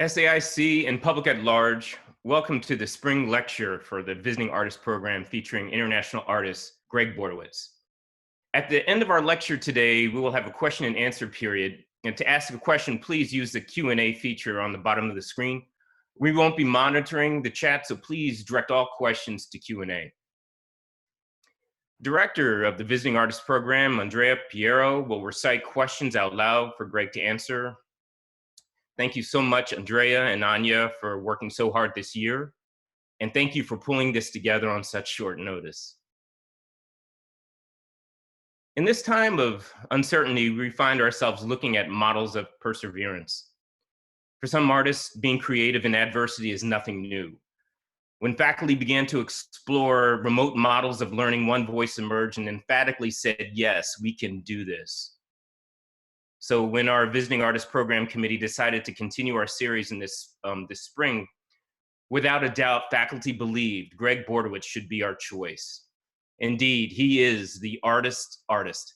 SAIC and public at large, welcome to the spring lecture for the Visiting Artist Program featuring international artist Gregg Bordowitz. At the end of our lecture today, we will have a question and answer period. And to ask a question, please use the Q&A feature on the bottom of the screen. We won't be monitoring the chat, so please direct all questions to Q&A. Director of the Visiting Artist Program, Andrea Piero, will recite questions out loud for Gregg to answer. Thank you so much, Andrea and Anya, for working so hard this year. And thank you for pulling this together on such short notice. In this time of uncertainty, we find ourselves looking at models of perseverance. For some artists, being creative in adversity is nothing new. When faculty began to explore remote models of learning, one voice emerged and emphatically said, yes, we can do this. So when our Visiting Artist Program Committee decided to continue our series in this spring, without a doubt, faculty believed Gregg Bordowitz should be our choice. Indeed, he is the artist's artist.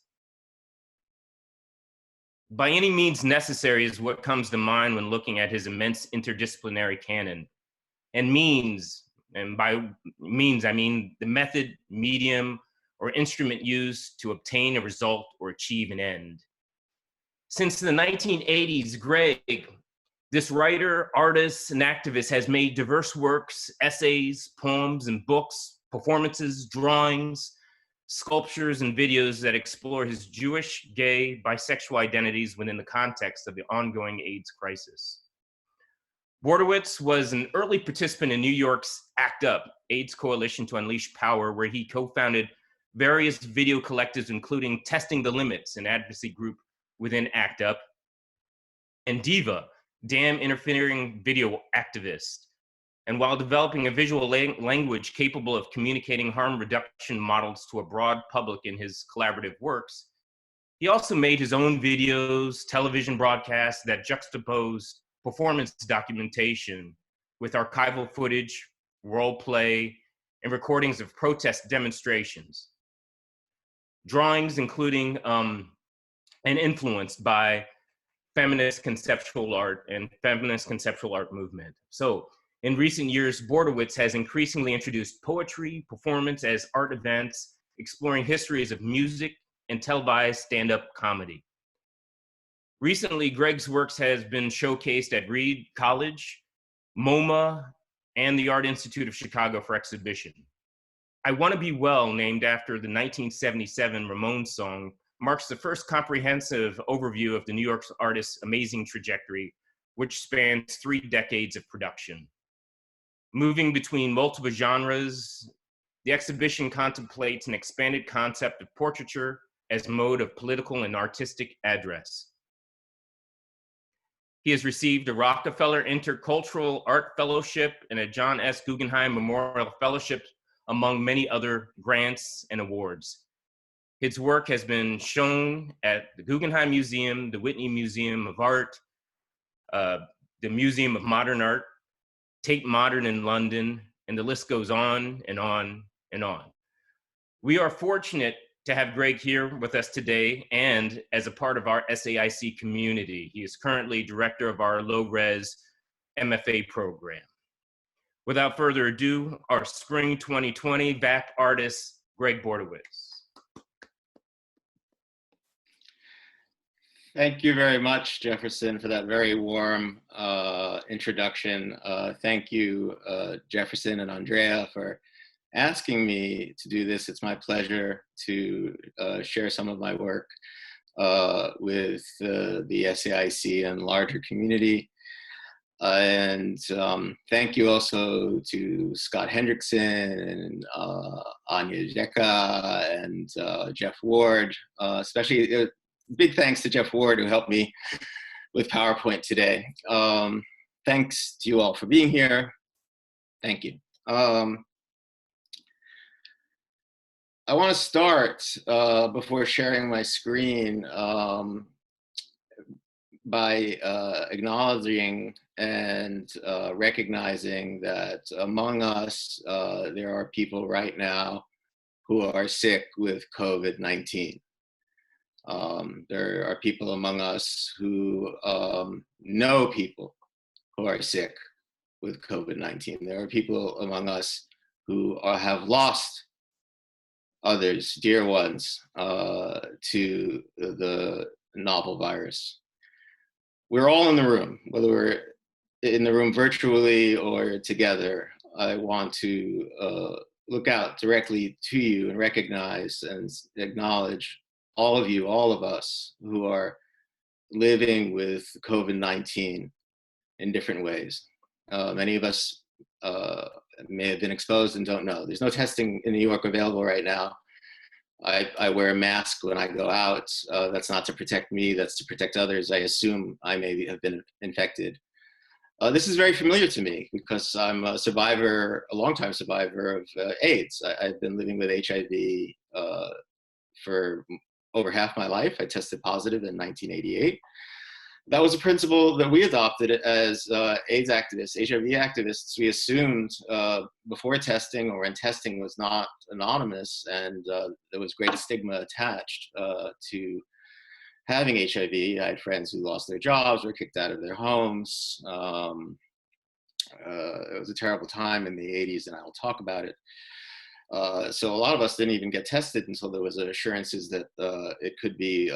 By any means necessary is what comes to mind when looking at his immense interdisciplinary canon. And by means, I mean the method, medium, or instrument used to obtain a result or achieve an end. Since the 1980s, Gregg, this writer, artist, and activist, has made diverse works, essays, poems, and books, performances, drawings, sculptures, and videos that explore his Jewish, gay, bisexual identities within the context of the ongoing AIDS crisis. Bordowitz was an early participant in New York's ACT UP, AIDS Coalition to Unleash Power, where he co-founded various video collectives, including Testing the Limits, an advocacy group within ACT UP, and DIVA, Damn Interfering Video Activist. And while developing a visual language capable of communicating harm reduction models to a broad public in his collaborative works, he also made his own videos, television broadcasts that juxtaposed performance documentation with archival footage, role play, and recordings of protest demonstrations. Drawings including and influenced by feminist conceptual art and feminist conceptual art movement. So in recent years, Bordowitz has increasingly introduced poetry, performance as art events, exploring histories of music and televised stand-up comedy. Recently, Gregg's works has been showcased at Reed College, MoMA, and the Art Institute of Chicago for exhibition. I Want to Be Well, named after the 1977 Ramones song, marks the first comprehensive overview of the New York artist's amazing trajectory, which spans 3 decades of production. Moving between multiple genres, the exhibition contemplates an expanded concept of portraiture as mode of political and artistic address. He has received a Rockefeller Intercultural Art Fellowship and a John S. Guggenheim Memorial Fellowship, among many other grants and awards. His work has been shown at the Guggenheim Museum, the Whitney Museum of Art, the Museum of Modern Art, Tate Modern in London, and the list goes on and on and on. We are fortunate to have Gregg here with us today and as a part of our SAIC community. He is currently director of our low-res MFA program. Without further ado, our spring 2020 VAP artist, Gregg Bordowitz. Thank you very much, Jefferson, for that very warm introduction. Thank you, Jefferson and Andrea, for asking me to do this. It's my pleasure to share some of my work with the SAIC and larger community. And thank you also to Scott Hendrickson and Anya Jeka and Jeff Ward, especially big thanks to Jeff Ward, who helped me with PowerPoint today. Thanks to you all for being here. Thank you. I want to start before sharing my screen by acknowledging and recognizing that among us, there are people right now who are sick with COVID-19. There are people among us who know people who are sick with COVID-19. There are people among us who have lost others, dear ones, to the novel virus. We're all in the room, whether we're in the room virtually or together. I want to look out directly to you and recognize and acknowledge all of you, all of us who are living with COVID-19 in different ways. Many of us may have been exposed and don't know. There's no testing in New York available right now. I wear a mask when I go out. That's not to protect me, that's to protect others. I assume I may have been infected. This is very familiar to me because I'm a survivor, a longtime survivor of AIDS. I've been living with HIV for over half my life. I tested positive in 1988. That was a principle that we adopted as AIDS activists, HIV activists. We assumed before testing or when testing was not anonymous, and there was great stigma attached to having HIV. I had friends who lost their jobs, were kicked out of their homes. It was a terrible time in the 80s, and I will talk about it. So a lot of us didn't even get tested until there was assurances that it could be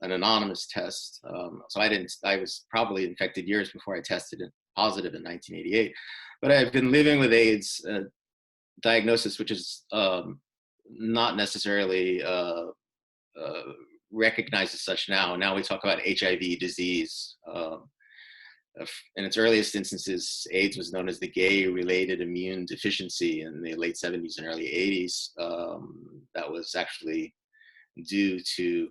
an anonymous test. So I was probably infected years before I tested it positive in 1988. But I've been living with AIDS diagnosis, which is not necessarily recognized as such now. Now we talk about HIV disease. In its earliest instances, AIDS was known as the gay-related immune deficiency in the late 70s and early 80s. That was actually due to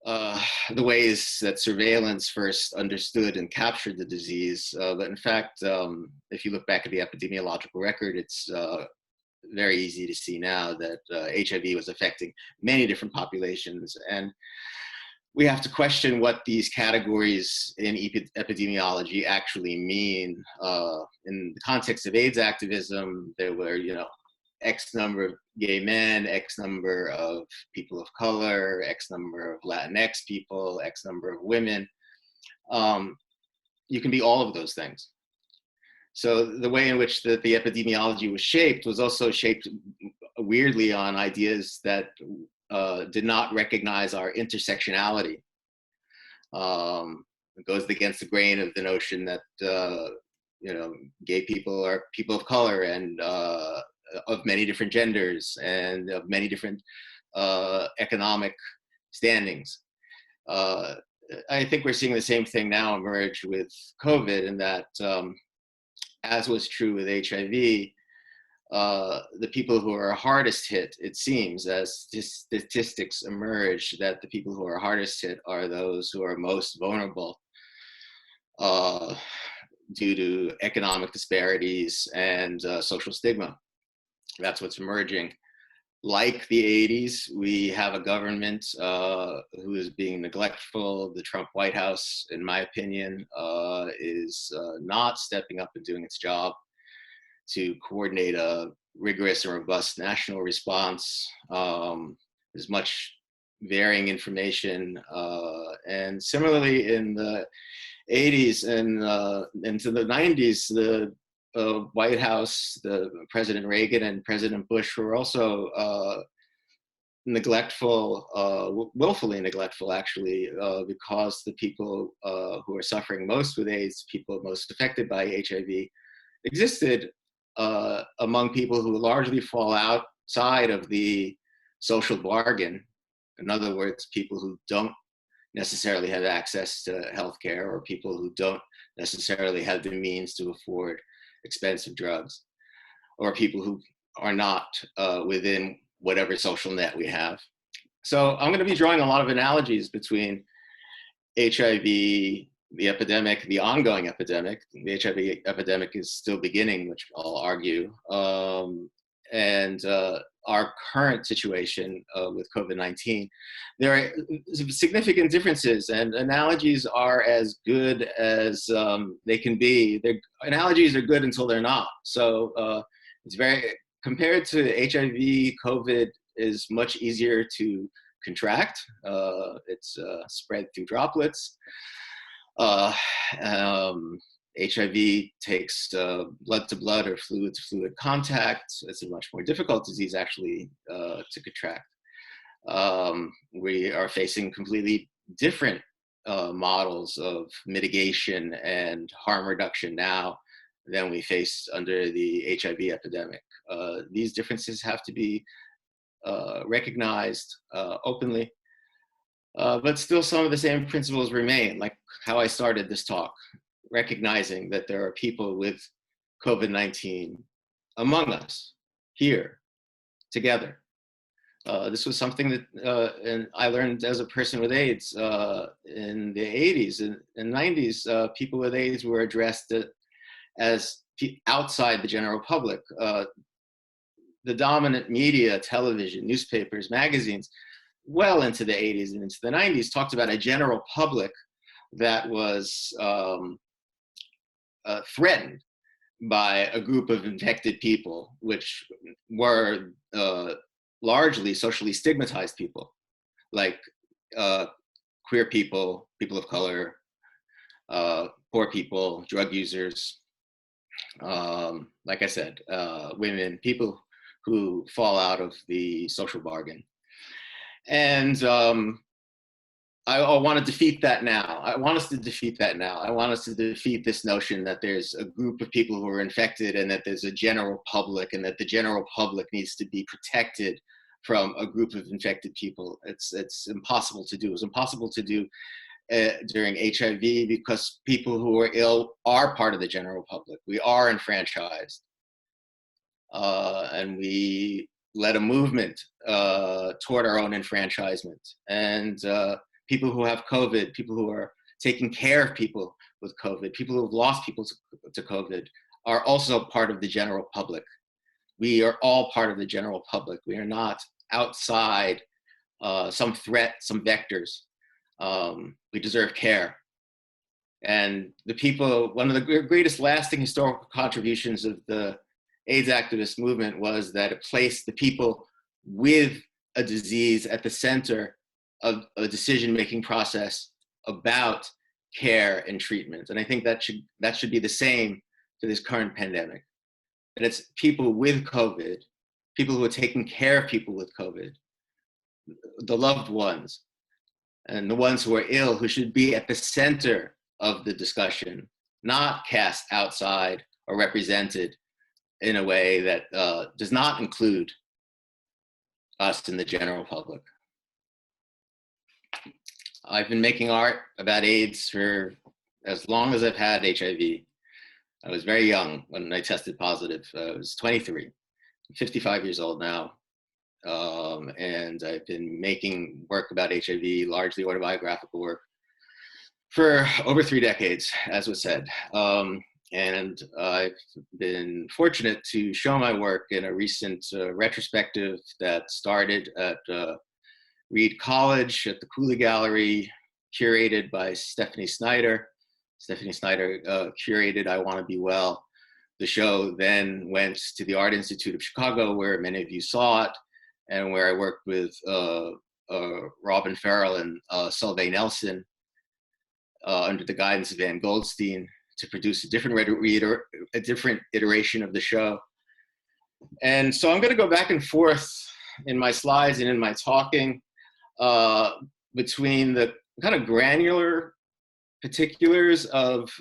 the ways that surveillance first understood and captured the disease. But in fact, if you look back at the epidemiological record, it's very easy to see now that HIV was affecting many different populations. And we have to question what these categories in epidemiology actually mean. In the context of AIDS activism, there were, X number of gay men, X number of people of color, X number of Latinx people, X number of women. You can be all of those things. So the way in which the epidemiology was shaped was also shaped weirdly on ideas that did not recognize our intersectionality. It goes against the grain of the notion that gay people are people of color and of many different genders and of many different economic standings. I think we're seeing the same thing now emerge with COVID, in that, as was true with HIV, the people who are hardest hit, it seems, as statistics emerge, that the people who are hardest hit are those who are most vulnerable due to economic disparities and social stigma. That's what's emerging. Like the 80s, we have a government who is being neglectful. The Trump White House, in my opinion, is not stepping up and doing its job to coordinate a rigorous and robust national response. There's much varying information. And similarly, in the 80s and into the 90s, the White House, the President Reagan and President Bush were also neglectful, willfully neglectful, actually, because the people who are suffering most with AIDS, people most affected by HIV, existed among people who largely fall outside of the social bargain. In other words, people who don't necessarily have access to healthcare, or people who don't necessarily have the means to afford expensive drugs, or people who are not within whatever social net we have. So I'm going to be drawing a lot of analogies between HIV, the epidemic, the ongoing epidemic. The HIV epidemic is still beginning, which I'll argue, and our current situation with COVID-19. There are significant differences, and analogies are as good as they can be. Analogies are good until they're not. So it's compared to HIV, COVID is much easier to contract. It's spread through droplets. HIV takes blood to blood or fluid to fluid contact. It's a much more difficult disease actually to contract. We are facing completely different models of mitigation and harm reduction now than we faced under the HIV epidemic. These differences have to be recognized openly, but still some of the same principles remain, like how I started this talk, recognizing that there are people with COVID-19 among us here together. This was something that and I learned as a person with AIDS in the 80s and 90s. People with AIDS were addressed as outside the general public. The dominant media, television, newspapers, magazines, well into the 80s and into the 90s, talked about a general public that was threatened by a group of infected people, which were largely socially stigmatized people, like queer people, people of color, poor people, drug users, like I said, women, people who fall out of the social bargain. And I want to defeat that now. I want us to defeat that now. I want us to defeat this notion that there's a group of people who are infected and that there's a general public and that the general public needs to be protected from a group of infected people. It's impossible to do. It's impossible to do during HIV because people who are ill are part of the general public. We are enfranchised. And we led a movement toward our own enfranchisement. And people who have COVID, people who are taking care of people with COVID, people who have lost people to COVID are also part of the general public. We are all part of the general public. We are not outside some threat, some vectors. We deserve care. And the people, one of the greatest lasting historical contributions of the AIDS activist movement was that it placed the people with a disease at the center of a decision-making process about care and treatment. And I think that should be the same for this current pandemic. And it's people with COVID, people who are taking care of people with COVID, the loved ones, and the ones who are ill, who should be at the center of the discussion, not cast outside or represented in a way that does not include us in the general public. I've been making art about AIDS for as long as I've had HIV. I was very young when I tested positive. I was 23, I'm 55 years old now. And I've been making work about HIV, largely autobiographical work, for over 3 decades, as was said. And I've been fortunate to show my work in a recent retrospective that started at Reed College at the Cooley Gallery, curated by Stephanie Snyder. Stephanie Snyder curated I Want to Be Well. The show then went to the Art Institute of Chicago, where many of you saw it, and where I worked with Robin Farrell and Solveig Nelson under the guidance of Van Goldstein to produce a different iteration of the show. And so I'm going to go back and forth in my slides and in my talking between the kind of granular particulars of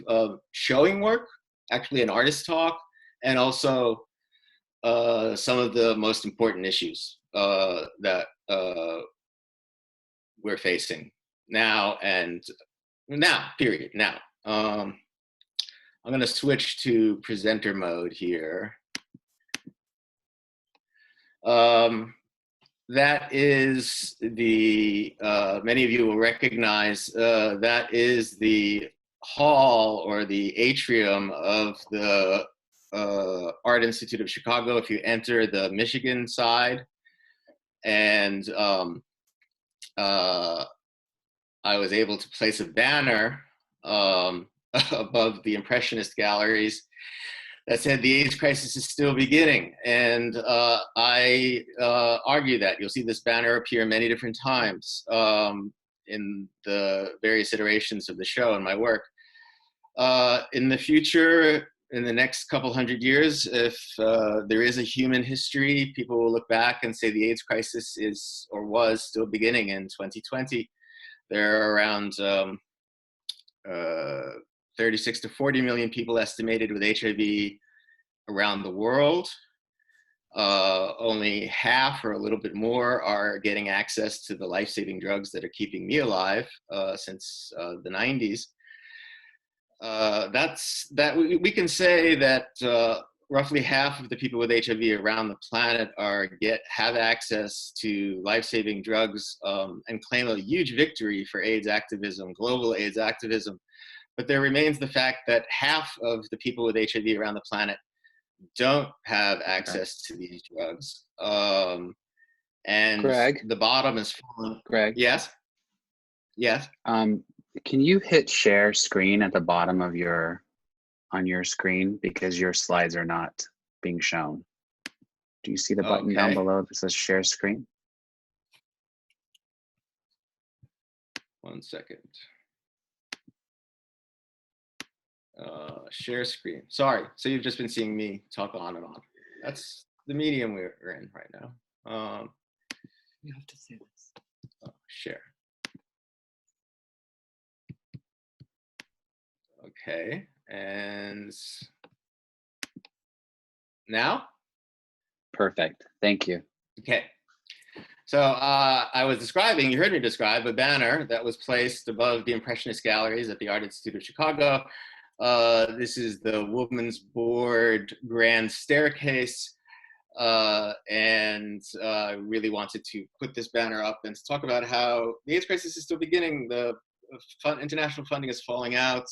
showing work, actually an artist talk, and also some of the most important issues that we're facing now and now, period, now. I'm going to switch to presenter mode here. That is the, many of you will recognize, that is the hall or the atrium of the Art Institute of Chicago if you enter the Michigan side. And I was able to place a banner above the Impressionist galleries that said the AIDS crisis is still beginning. And I argue that. You'll see this banner appear many different times in the various iterations of the show and my work. In the future, in the next couple hundred years, if there is a human history, people will look back and say the AIDS crisis is or was still beginning in 2020. There are around 36 to 40 million people estimated with HIV around the world. Only half or a little bit more are getting access to the life-saving drugs that are keeping me alive since the 90s. We can say that roughly half of the people with HIV around the planet have access to life-saving drugs and claim a huge victory for AIDS activism, global AIDS activism. But there remains the fact that half of the people with HIV around the planet don't have access to these drugs. And Gregg, the bottom is falling. Gregg. Yes? Yes? Can you hit share screen at the bottom of on your screen, because your slides are not being shown? Do you see the button down below that says share screen? 1 second. Share screen. Sorry. So you've just been seeing me talk on and on. That's the medium we're in right now. You have to say this. Share. Okay. And now? Perfect. Thank you. Okay. So I was describing, you heard me describe a banner that was placed above the Impressionist galleries at the Art Institute of Chicago. This is the Woman's Board Grand Staircase. And I really wanted to put this banner up and to talk about how the AIDS crisis is still beginning. The international funding is falling out.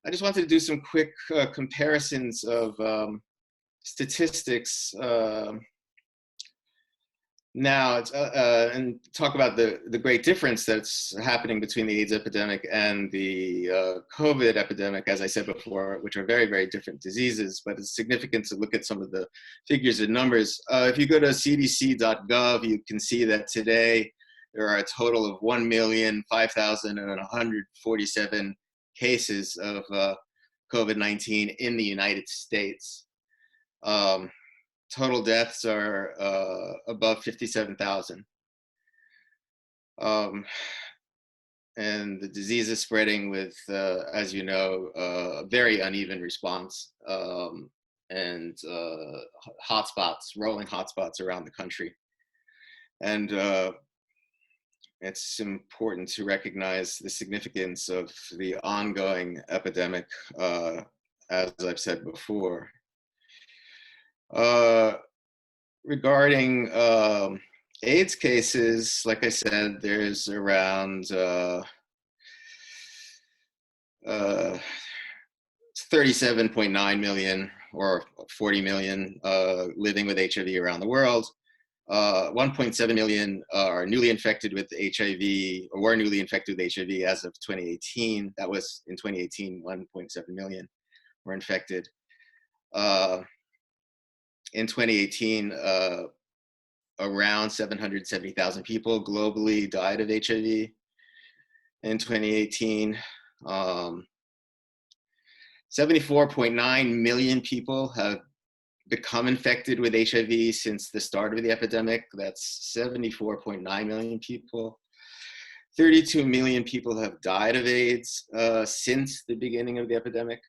I just wanted to do some quick comparisons of statistics now, and talk about the great difference that's happening between the AIDS epidemic and the COVID epidemic, as I said before, which are very, very different diseases, but it's significant to look at some of the figures and numbers. If you go to cdc.gov, you can see that today there are a total of 1,005,147 cases of COVID-19 in the United States. Total deaths are above 57,000. And the disease is spreading with, as you know, a very uneven response and hotspots, rolling hotspots around the country. And it's important to recognize the significance of the ongoing epidemic, as I've said before. Regarding AIDS cases, like I said, there's around 37.9 million or 40 million living with HIV around the world. 1.7 million are newly infected with HIV, or were newly infected with HIV as of 2018. That was in 2018, 1.7 million were infected. In 2018, around 770,000 people globally died of HIV. In 2018, 74.9 million people have become infected with HIV since the start of the epidemic. That's 74.9 million people. 32 million people have died of AIDS since the beginning of the epidemic.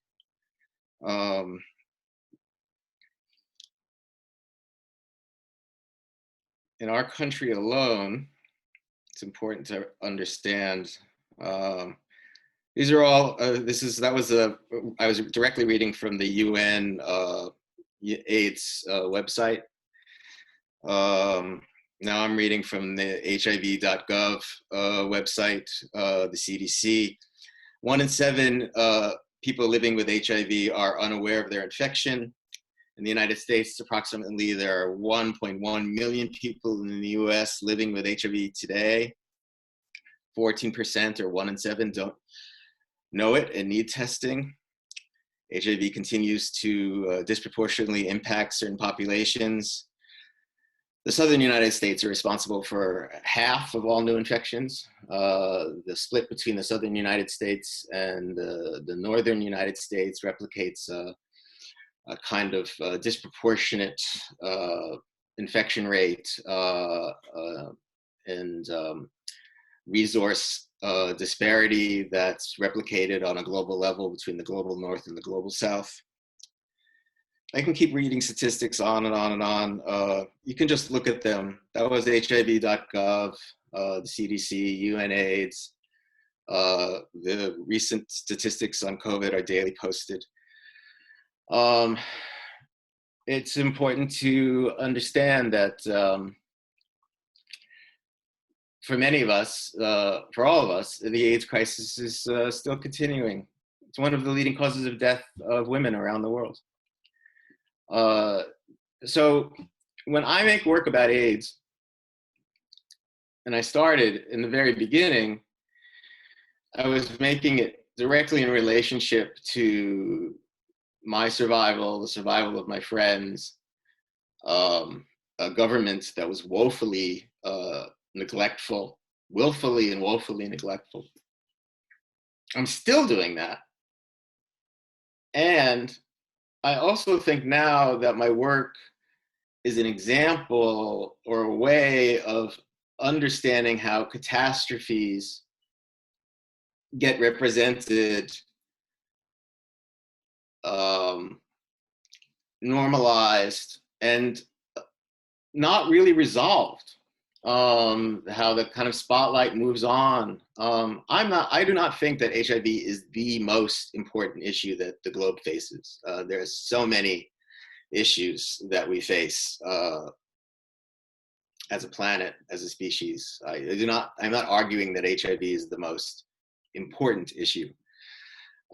In our country alone, it's important to understand. These are all. I was directly reading from the UN AIDS website. Now I'm reading from the HIV.gov website, the CDC. 1 in 7 people living with HIV are unaware of their infection. In the United States, approximately there are 1.1 million people in the US living with HIV today. 14% or 1 in 7 don't know it and need testing. HIV continues to disproportionately impact certain populations. The southern United States are responsible for half of all new infections. The split between the southern United States and the northern United States replicates a kind of disproportionate infection rate and resource disparity that's replicated on a global level between the global north and the global south. I can keep reading statistics on and on and on. You can just look at them. That was HIV.gov, the CDC, UNAIDS. The recent statistics on COVID are daily posted. It's important to understand that for many of us, for all of us, the AIDS crisis is still continuing. It's one of the leading causes of death of women around the world. So when I make work about AIDS, and I started in the very beginning, I was making it directly in relationship to my survival, the survival of my friends, a government that was woefully neglectful, willfully and woefully neglectful. I'm still doing that. And I also think now that my work is an example or a way of understanding how catastrophes get represented, normalized, and not really resolved. How the kind of spotlight moves on. I do not think that HIV is the most important issue that the globe faces. There are so many issues that we face as a planet, as a species. I'm not arguing that HIV is the most important issue.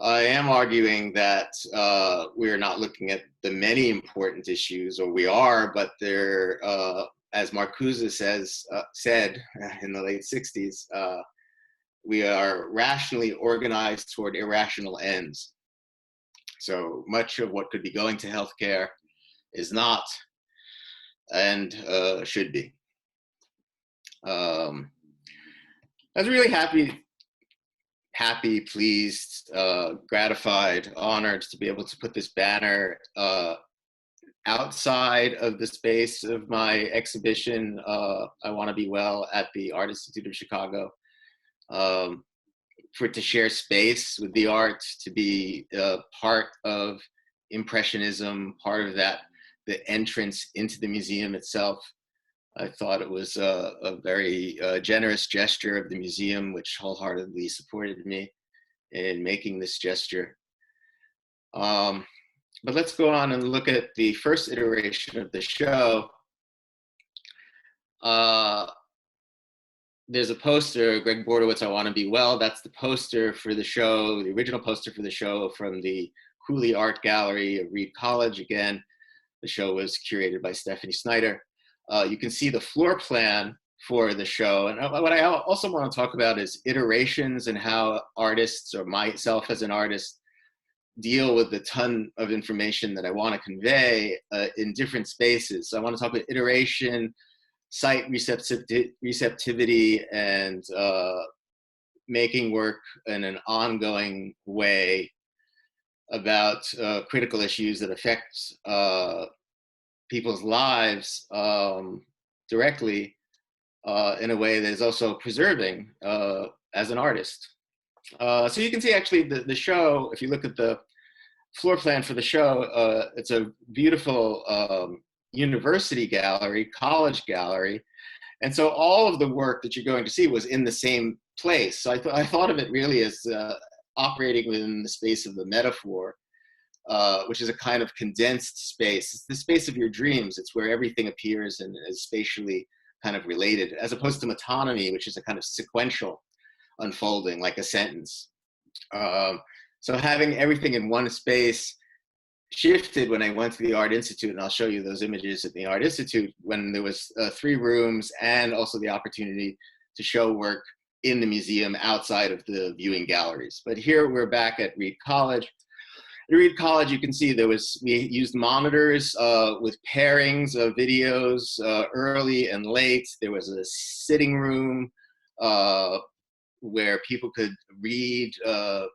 I am arguing that we're not looking at the many important issues, or we are, but they're, as Marcuse said in the late 60s, we are rationally organized toward irrational ends. So much of what could be going to healthcare is not, and should be. I was really happy, pleased, gratified, honored to be able to put this banner outside of the space of my exhibition, I Want to Be Well, at the Art Institute of Chicago, for it to share space with the arts, to be part of Impressionism, part of that, the entrance into the museum itself. I thought it was a very generous gesture of the museum, which wholeheartedly supported me in making this gesture. But let's go on and look at the first iteration of the show. There's a poster, Gregg Bordowitz, I Want to Be Well. That's the poster for the show, the original poster for the show from the Cooley Art Gallery of Reed College. Again, the show was curated by Stephanie Snyder. You can see the floor plan for the show. And what I also want to talk about is iterations and how artists, or myself as an artist, deal with the ton of information that I want to convey in different spaces. So I want to talk about iteration, site receptivity, and making work in an ongoing way about critical issues that affect people's lives directly in a way that is also preserving as an artist. So you can see actually the show, if you look at the floor plan for the show, it's a beautiful university gallery, college gallery. And so all of the work that you're going to see was in the same place. So I thought of it really as operating within the space of the metaphor, which is a kind of condensed space. It's the space of your dreams. It's where everything appears and is spatially kind of related, as opposed to metonymy, which is a kind of sequential unfolding, like a sentence. So having everything in one space shifted when I went to the Art Institute, and I'll show you those images at the Art Institute, when there was 3 rooms and also the opportunity to show work in the museum outside of the viewing galleries. But here we're back at Reed College. Reed College, you can see we used monitors with pairings of videos early and late. There was a sitting room where people could read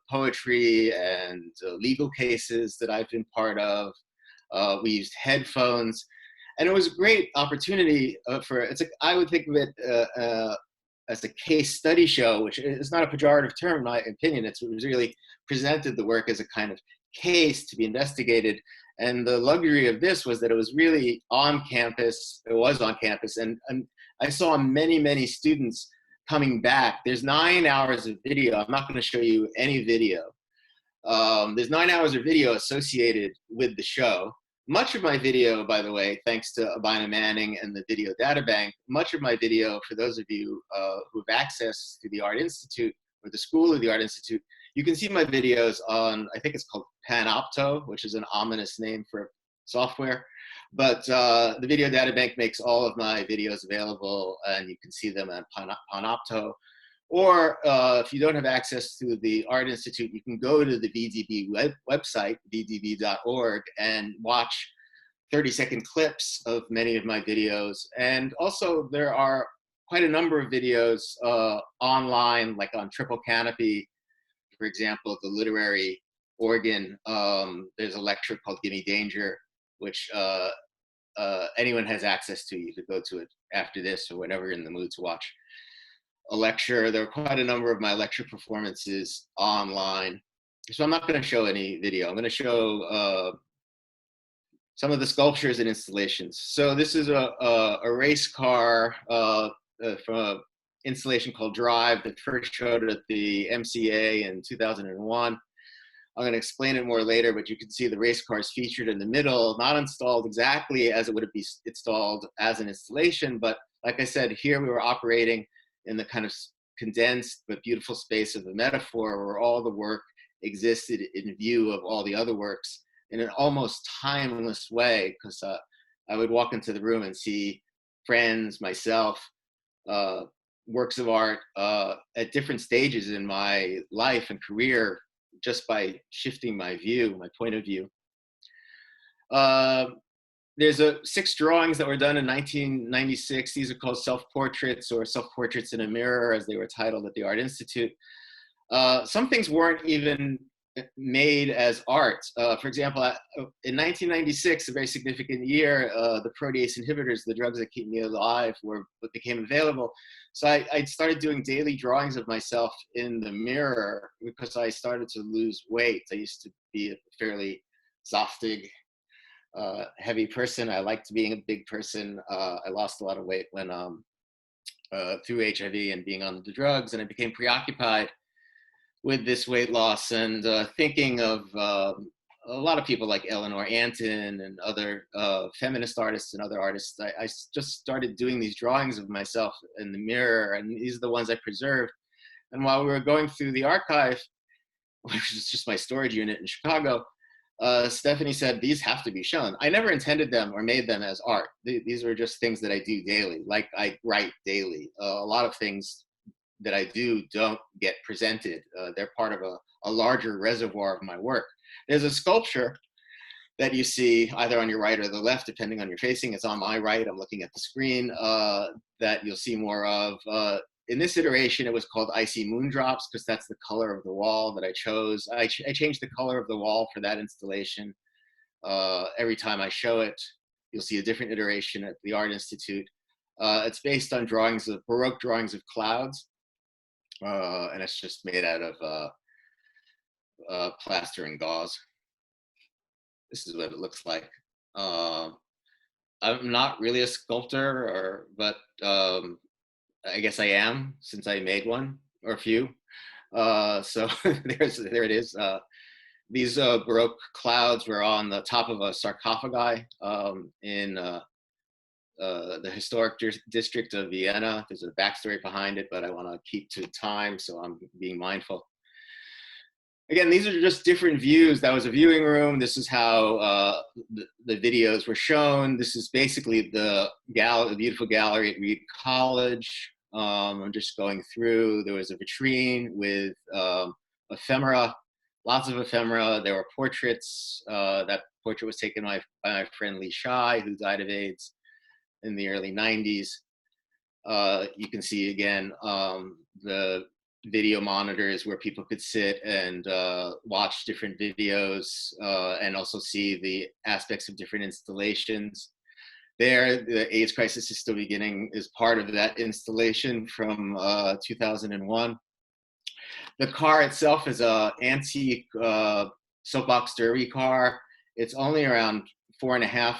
poetry and legal cases that I've been part of. We used headphones, and it was a great opportunity I would think of it as a case study show, which is not a pejorative term in my opinion. It was really presented the work as a kind of case to be investigated. And the luxury of this was that it was really on campus. It was on campus, and I saw many, many students coming back. There's 9 hours of video. I'm not going to show you any video. There's 9 hours of video associated with the show. Much of my video, by the way, thanks to Abina Manning and the Video Data Bank, much of my video, for those of you who have access to the Art Institute or the School of the Art Institute, you can see my videos on, I think it's called Panopto, which is an ominous name for software. But the Video Data Bank makes all of my videos available, and you can see them on Panopto. Or if you don't have access to the Art Institute, you can go to the VDB website, vdb.org, and watch 30-second clips of many of my videos. And also, there are quite a number of videos online, like on Triple Canopy, for example, the literary organ. There's a lecture called Gimme Danger, which anyone has access to. You could go to it after this or whenever you're in the mood to watch a lecture. There are quite a number of my lecture performances online. So I'm not going to show any video. I'm going to show some of the sculptures and installations. So this is a race car from an installation called Drive that first showed at the MCA in 2001. I'm going to explain it more later, but you can see the race cars featured in the middle, not installed exactly as it would be installed as an installation, but like I said, here we were operating in the kind of condensed but beautiful space of the metaphor, where all the work existed in view of all the other works in an almost timeless way, because I would walk into the room and see friends, myself, works of art at different stages in my life and career, just by shifting my view, my point of view. There's 6 drawings that were done in 1996. These are called self-portraits, or self-portraits in a mirror, as they were titled at the Art Institute. Some things weren't even made as art. For example, in 1996, a very significant year, the protease inhibitors, the drugs that keep me alive, became available. So I started doing daily drawings of myself in the mirror because I started to lose weight. I used to be a fairly zoftig, heavy person. I liked being a big person. I lost a lot of weight when through HIV and being on the drugs, and I became preoccupied with this weight loss and thinking of a lot of people like Eleanor Antin and other feminist artists and other artists. I just started doing these drawings of myself in the mirror, and these are the ones I preserved. And while we were going through the archive, which is just my storage unit in Chicago, Stephanie said, these have to be shown. I never intended them or made them as art. These were just things that I do daily, like I write daily. A lot of things that I do don't get presented. They're part of a larger reservoir of my work. There's a sculpture that you see either on your right or the left, depending on your facing. It's on my right. I'm looking at the screen, that you'll see more of. In this iteration, it was called Icy Moondrops because that's the color of the wall that I chose. I changed the color of the wall for that installation. Every time I show it, you'll see a different iteration at the Art Institute. It's based on Baroque drawings of clouds, and it's just made out of plaster and gauze. This is what it looks like. I'm not really a sculptor, but I guess I am, since I made one or a few. So there it is. These Baroque clouds were on the top of a sarcophagi in the historic district of Vienna. There's a backstory behind it, but I want to keep to time, so I'm being mindful. Again, these are just different views. That was a viewing room. This is how the videos were shown. This is basically the beautiful gallery at Reed College. I'm just going through. There was a vitrine with ephemera, lots of ephemera. There were portraits. That portrait was taken by my friend Lee Shai, who died of AIDS in the early 90s. You can see again the video monitors where people could sit and watch different videos and also see the aspects of different installations. There, the AIDS crisis is still beginning is part of that installation from 2001. The car itself is an antique soapbox derby car. It's only around 4.5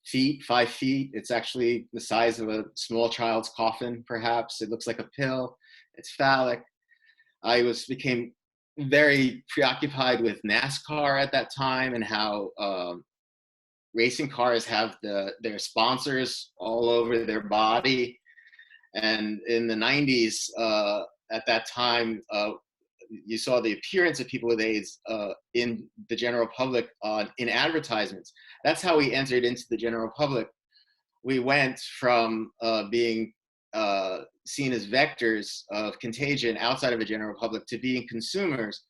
feet, 5 feet. It's actually the size of a small child's coffin, perhaps. It looks like a pill. It's phallic. I became very preoccupied with NASCAR at that time and how racing cars have their sponsors all over their body. And in the 90s, at that time, you saw the appearance of people with AIDS in the general public in advertisements. That's how we entered into the general public. We went from being seen as vectors of contagion outside of the general public to being consumers,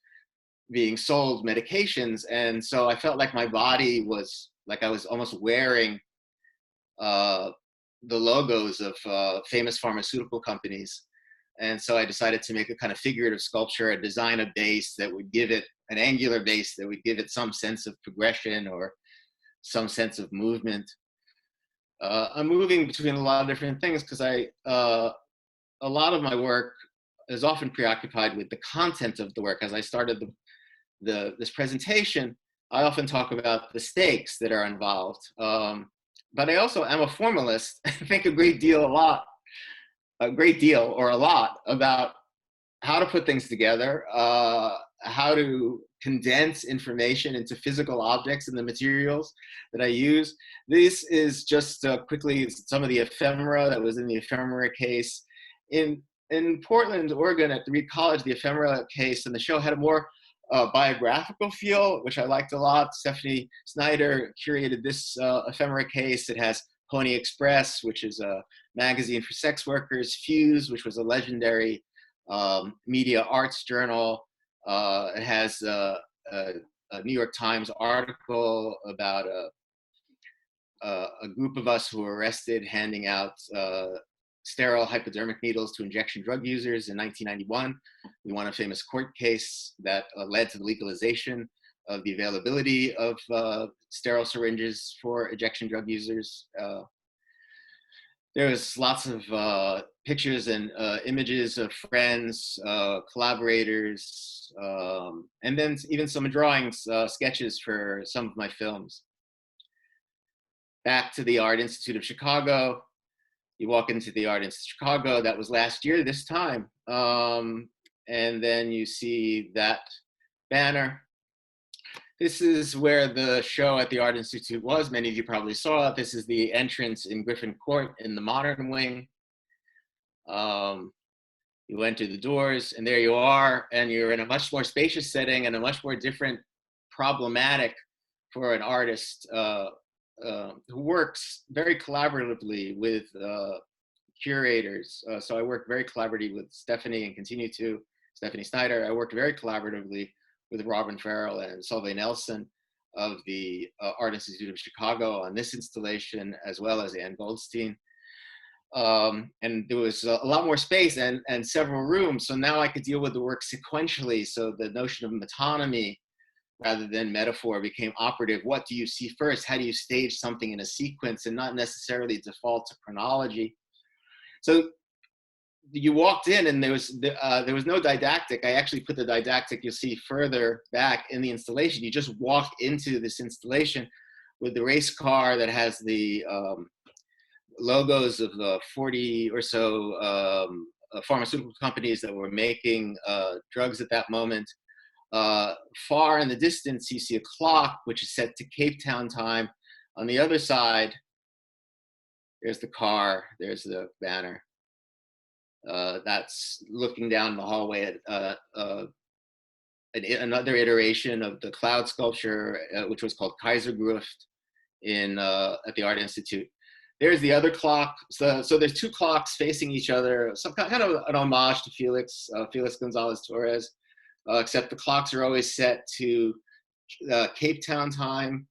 being sold medications. And so I felt like my body was like I was almost wearing the logos of famous pharmaceutical companies. And so I decided to make a kind of figurative sculpture, design a base that would give it an angular base that would give it some sense of progression or some sense of movement. I'm moving between a lot of different things because a lot of my work is often preoccupied with the content of the work. As I started this presentation, I often talk about the stakes that are involved. But I also am a formalist. I think a great deal or a lot about how to put things together, how to condense information into physical objects and the materials that I use. This is just quickly some of the ephemera that was in the ephemera case. In Portland, Oregon, at the Reed College, the ephemera case and the show had a more biographical feel, which I liked a lot. Stephanie Snyder curated this ephemera case. It has Pony Express, which is a magazine for sex workers, Fuse, which was a legendary media arts journal. It has a New York Times article about a group of us who were arrested handing out sterile hypodermic needles to injection drug users in 1991. We won a famous court case that led to the legalization of the availability of sterile syringes for injection drug users. There was lots of pictures and images of friends, collaborators, and then even some drawings, sketches for some of my films. Back to the Art Institute of Chicago. You walk into the Art Institute of Chicago, that was last year this time. And then you see that banner. This is where the show at the Art Institute was. Many of you probably saw it. This is the entrance in Griffin Court in the modern wing. You enter the doors and there you are, and you're in a much more spacious setting and a much more different problematic for an artist who works very collaboratively with curators. So I worked very collaboratively with Stephanie and continue to, Stephanie Snyder. I worked very collaboratively with Robin Farrell and Solveig Nelson of the Art Institute of Chicago on this installation, as well as Ann Goldstein. And there was a lot more space and several rooms. So now I could deal with the work sequentially. So the notion of metonymy rather than metaphor became operative. What do you see first? How do you stage something in a sequence and not necessarily default to chronology? So you walked in and there was no didactic. I actually put the didactic, you'll see further back in the installation. You just walk into this installation with the race car that has the logos of the 40 or so pharmaceutical companies that were making drugs at that moment. Far in the distance, you see a clock, which is set to Cape Town time. On the other side, there's the car, there's the banner. That's looking down the hallway at another iteration of the cloud sculpture, which was called Kaisergruft at the Art Institute. There's the other clock. So there's two clocks facing each other, some kind of an homage to Felix Gonzalez Torres, except the clocks are always set to Cape Town time,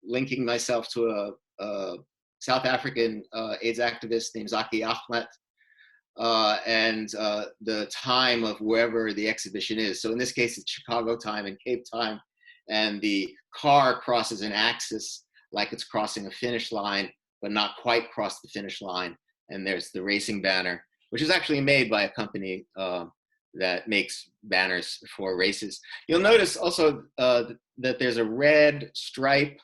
linking myself to a South African AIDS activist named Zaki Ahmed, and the time of wherever the exhibition is. So in this case, it's Chicago time and Cape time, and the car crosses an axis like it's crossing a finish line, but not quite crossed the finish line. And there's the racing banner, which is actually made by a company that makes banners for races. You'll notice also that there's a red stripe,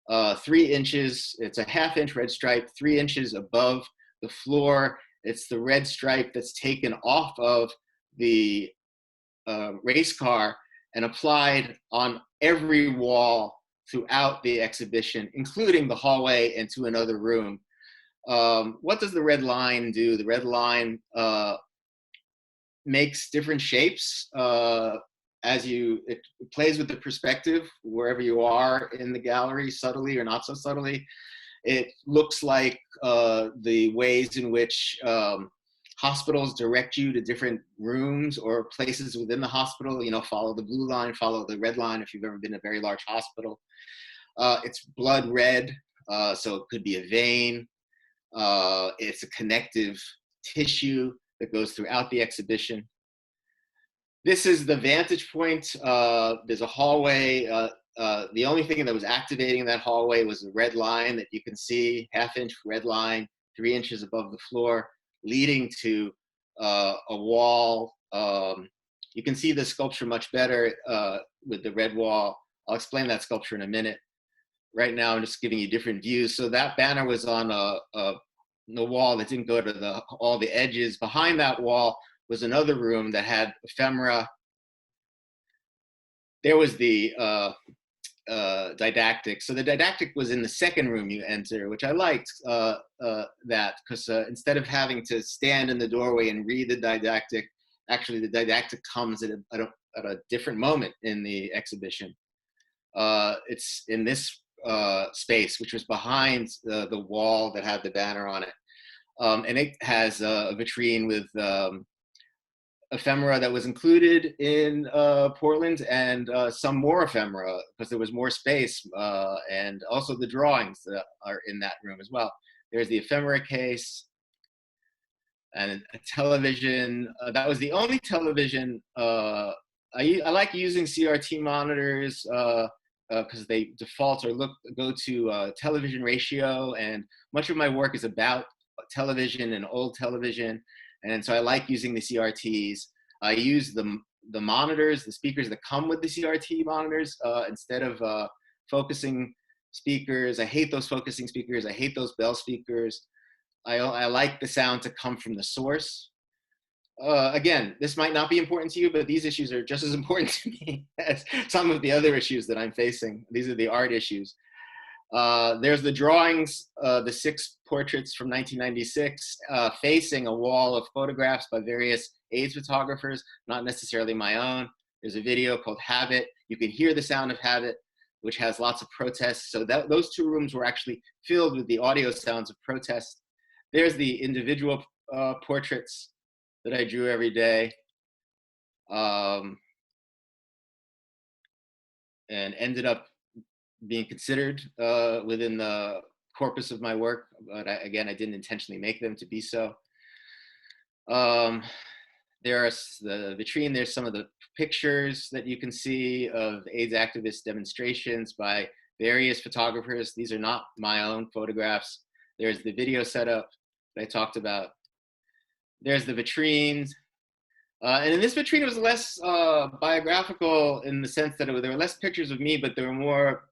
3 inches, it's a 1/2 inch red stripe, 3 inches above the floor. It's the red stripe that's taken off of the race car and applied on every wall throughout the exhibition, including the hallway and to another room. What does the red line do? The red line makes different shapes it plays with the perspective wherever you are in the gallery, subtly or not so subtly. It looks like the ways in which hospitals direct you to different rooms or places within the hospital. You know, follow the blue line, follow the red line if you've ever been in a very large hospital. It's blood red, so it could be a vein. It's a connective tissue that goes throughout the exhibition. This is the vantage point. There's a hallway. The only thing that was activating that hallway was the red line that you can see, 1/2 inch red line, 3 inches above the floor, leading to a wall. You can see the sculpture much better with the red wall. I'll explain that sculpture in a minute. Right now, I'm just giving you different views. So that banner was on the wall that didn't go to all the edges. Behind that wall was another room that had ephemera. There was the didactic. So the didactic was in the second room you enter, which I liked that, because instead of having to stand in the doorway and read the didactic, actually the didactic comes at a different moment in the exhibition. It's in this space, which was behind the wall that had the banner on it. And it has a vitrine with ephemera that was included in Portland, and some more ephemera because there was more space, and also the drawings that are in that room as well. There's the ephemera case and a television. That was the only television. I like using CRT monitors because they default or go to television ratio, and much of my work is about television and old television. And so I like using the CRTs. I use the monitors, the speakers that come with the CRT monitors instead of focusing speakers. I hate those focusing speakers. I hate those bell speakers. I like the sound to come from the source. Again, this might not be important to you, but these issues are just as important to me as some of the other issues that I'm facing. These are the art issues. There's the drawings, the 6 portraits from 1996, facing a wall of photographs by various AIDS photographers, not necessarily my own. There's a video called Habit. You can hear the sound of Habit, which has lots of protests. So those 2 rooms were actually filled with the audio sounds of protest. There's the individual portraits that I drew every day. And ended up being considered within the corpus of my work, but again, I didn't intentionally make them to be so. There's the vitrine, there's some of the pictures that you can see of AIDS activist demonstrations by various photographers. These are not my own photographs. There's the video setup that I talked about. There's the vitrines. And in this vitrine, it was less biographical in the sense that there were less pictures of me, but there were more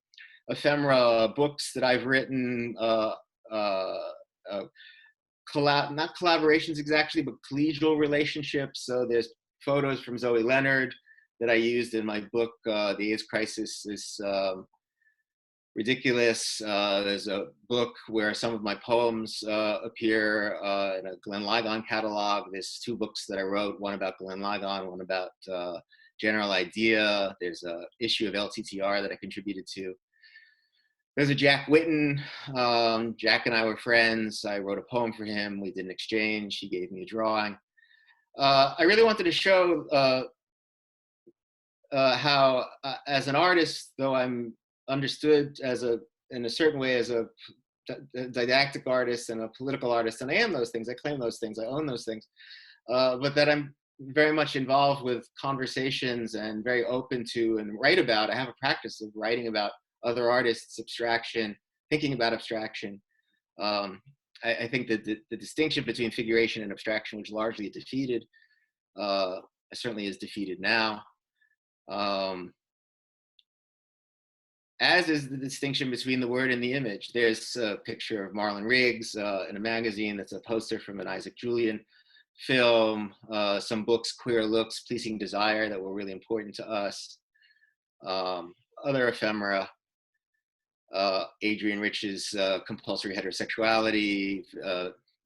ephemera, books that I've written, not collaborations exactly, but collegial relationships. So there's photos from Zoe Leonard that I used in my book, The AIDS Crisis is Ridiculous. There's a book where some of my poems appear in a Glenn Ligon catalog. There's 2 books that I wrote, one about Glenn Ligon, one about General Idea. There's an issue of LTTR that I contributed to. There's a Jack Whitten. Jack and I were friends. I wrote a poem for him. We did an exchange. He gave me a drawing. I really wanted to show how as an artist, though I'm understood in a certain way as a didactic artist and a political artist, and I am those things, I claim those things, I own those things, but that I'm very much involved with conversations and very open to and write about. I have a practice of writing about other artists, abstraction, thinking about abstraction. I think that the distinction between figuration and abstraction was largely defeated, certainly is defeated now. As is the distinction between the word and the image. There's a picture of Marlon Riggs in a magazine that's a poster from an Isaac Julian film, some books, Queer Looks, Pleasing Desire, that were really important to us. Other ephemera, Adrian Rich's Compulsory Heterosexuality,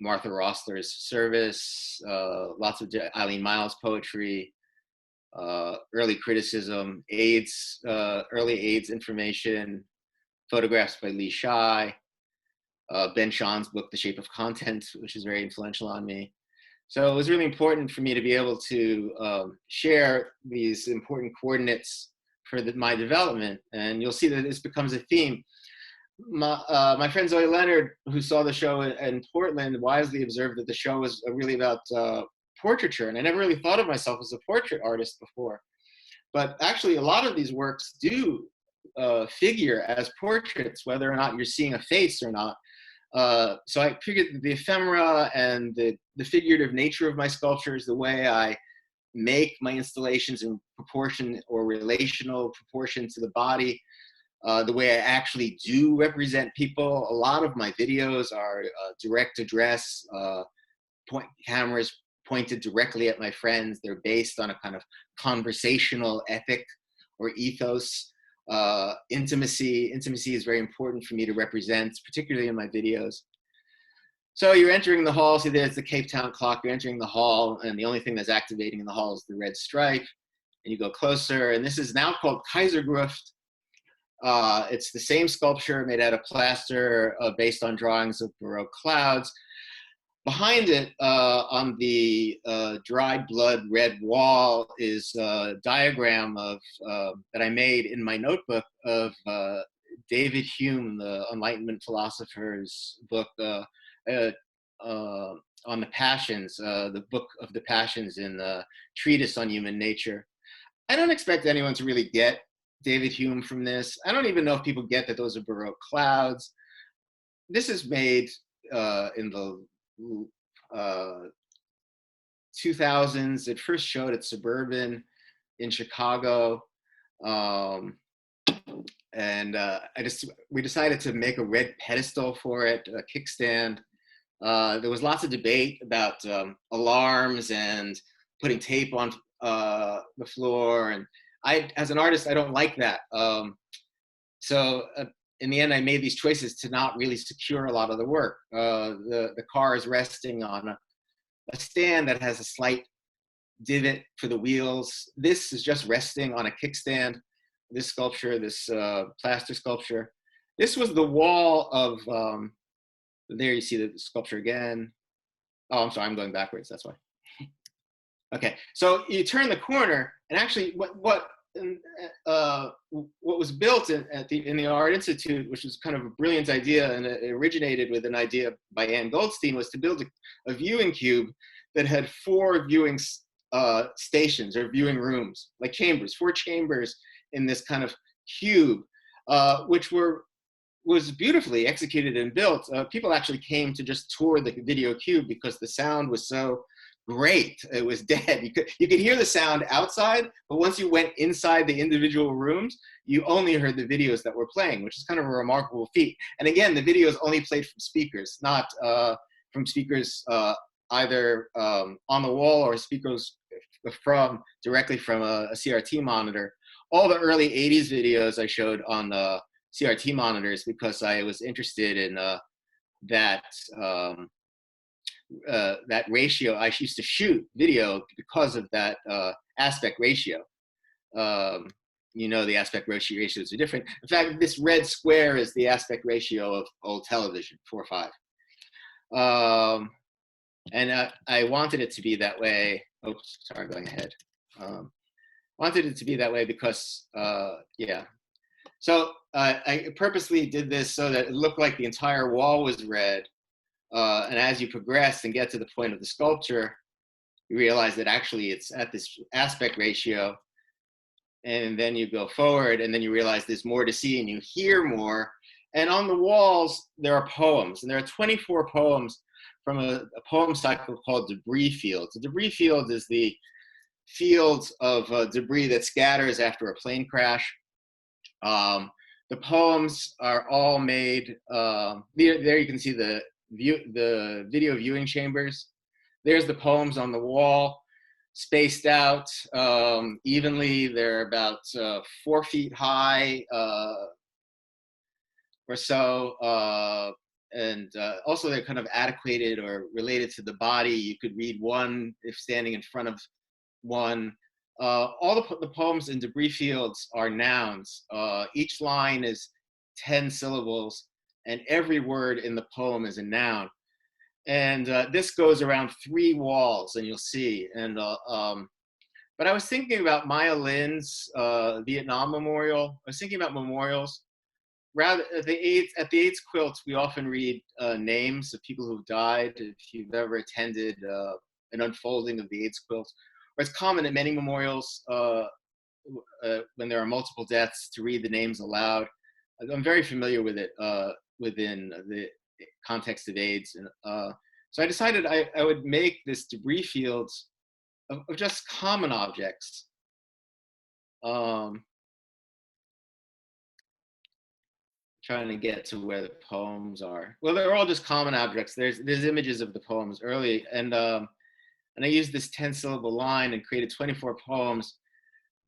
Martha Rosler's Service, lots of Eileen Miles poetry, early criticism, AIDS, early AIDS information, photographs by Lee Shai, Ben Shah's book, The Shape of Content, which is very influential on me. So it was really important for me to be able to share these important coordinates for my development. And you'll see that this becomes a theme. My friend Zoe Leonard, who saw the show in Portland, wisely observed that the show was really about portraiture. And I never really thought of myself as a portrait artist before. But actually, a lot of these works do figure as portraits, whether or not you're seeing a face or not. So I figured the ephemera and the figurative nature of my sculptures, the way I make my installations in proportion or relational proportion to the body, the way I actually do represent people. A lot of my videos are direct address, cameras pointed directly at my friends. They're based on a kind of conversational ethic or ethos. Intimacy is very important for me to represent, particularly in my videos. So you're entering the hall. See, there's the Cape Town clock. You're entering the hall, and the only thing that's activating in the hall is the red stripe. And you go closer, and this is now called Kaisergruft. It's the same sculpture made out of plaster, based on drawings of Baroque clouds. Behind it, on the dried blood red wall, is a diagram of that I made in my notebook of David Hume, the Enlightenment philosopher's book on the Passions, the book of the Passions in the Treatise on Human Nature. I don't expect anyone to really get David Hume from this. I don't even know if people get that those are Baroque clouds. This is made in the 2000s. It first showed at Suburban in Chicago, and we decided to make a red pedestal for it, a kickstand. There was lots of debate about alarms and putting tape on the floor, and as an artist, I don't like that. So in the end, I made these choices to not really secure a lot of the work. The car is resting on a stand that has a slight divot for the wheels. This is just resting on a kickstand. This sculpture, this plaster sculpture. This was the wall of, there you see the sculpture again. Oh, I'm sorry, I'm going backwards, that's why. Okay, so you turn the corner, and actually what was built in the Art Institute, which was kind of a brilliant idea, and it originated with an idea by Ann Goldstein, was to build a viewing cube that had 4 viewing stations or viewing rooms, like chambers, 4 chambers in this kind of cube, which was beautifully executed and built. People actually came to just tour the video cube because the sound was so great. It was dead. You could hear the sound outside, but once you went inside the individual rooms, you only heard the videos that were playing, which is kind of a remarkable feat. And again, the videos only played from speakers, not from speakers either on the wall or speakers directly from a CRT monitor. All the early 80s videos I showed on the CRT monitors because I was interested in that ratio. I used to shoot video because of that aspect ratio. You know, the aspect ratios are different. In fact, this red square is the aspect ratio of old television, 4:5. And I wanted it to be that way. Oops, sorry, I'm going ahead. wanted it to be that way because, yeah. So I purposely did this so that it looked like the entire wall was red. And as you progress and get to the point of the sculpture, you realize that actually it's at this aspect ratio. And then you go forward and then you realize there's more to see and you hear more. And on the walls, there are poems. And there are 24 poems from a poem cycle called Debris Fields. The debris field is the fields of debris that scatters after a plane crash. The poems are all made, there you can see the video viewing chambers. There's the poems on the wall, spaced out evenly. They're about 4 feet high or so. And also they're kind of adequated or related to the body. You could read one if standing in front of one. All the poems in Debris Fields are nouns. Each line is 10 syllables, and every word in the poem is a noun. And this goes around 3 walls, and you'll see. And but I was thinking about Maya Lin's Vietnam Memorial. I was thinking about memorials. Rather, at the AIDS quilt, we often read names of people who've died. If you've ever attended an unfolding of the AIDS quilt, or it's common at many memorials when there are multiple deaths to read the names aloud. I'm very familiar with it within the context of AIDS. And so I decided I would make this debris fields of just common objects. Trying to get to where the poems are. Well, they're all just common objects. There's images of the poems early, and I used this 10-syllable line and created 24 poems.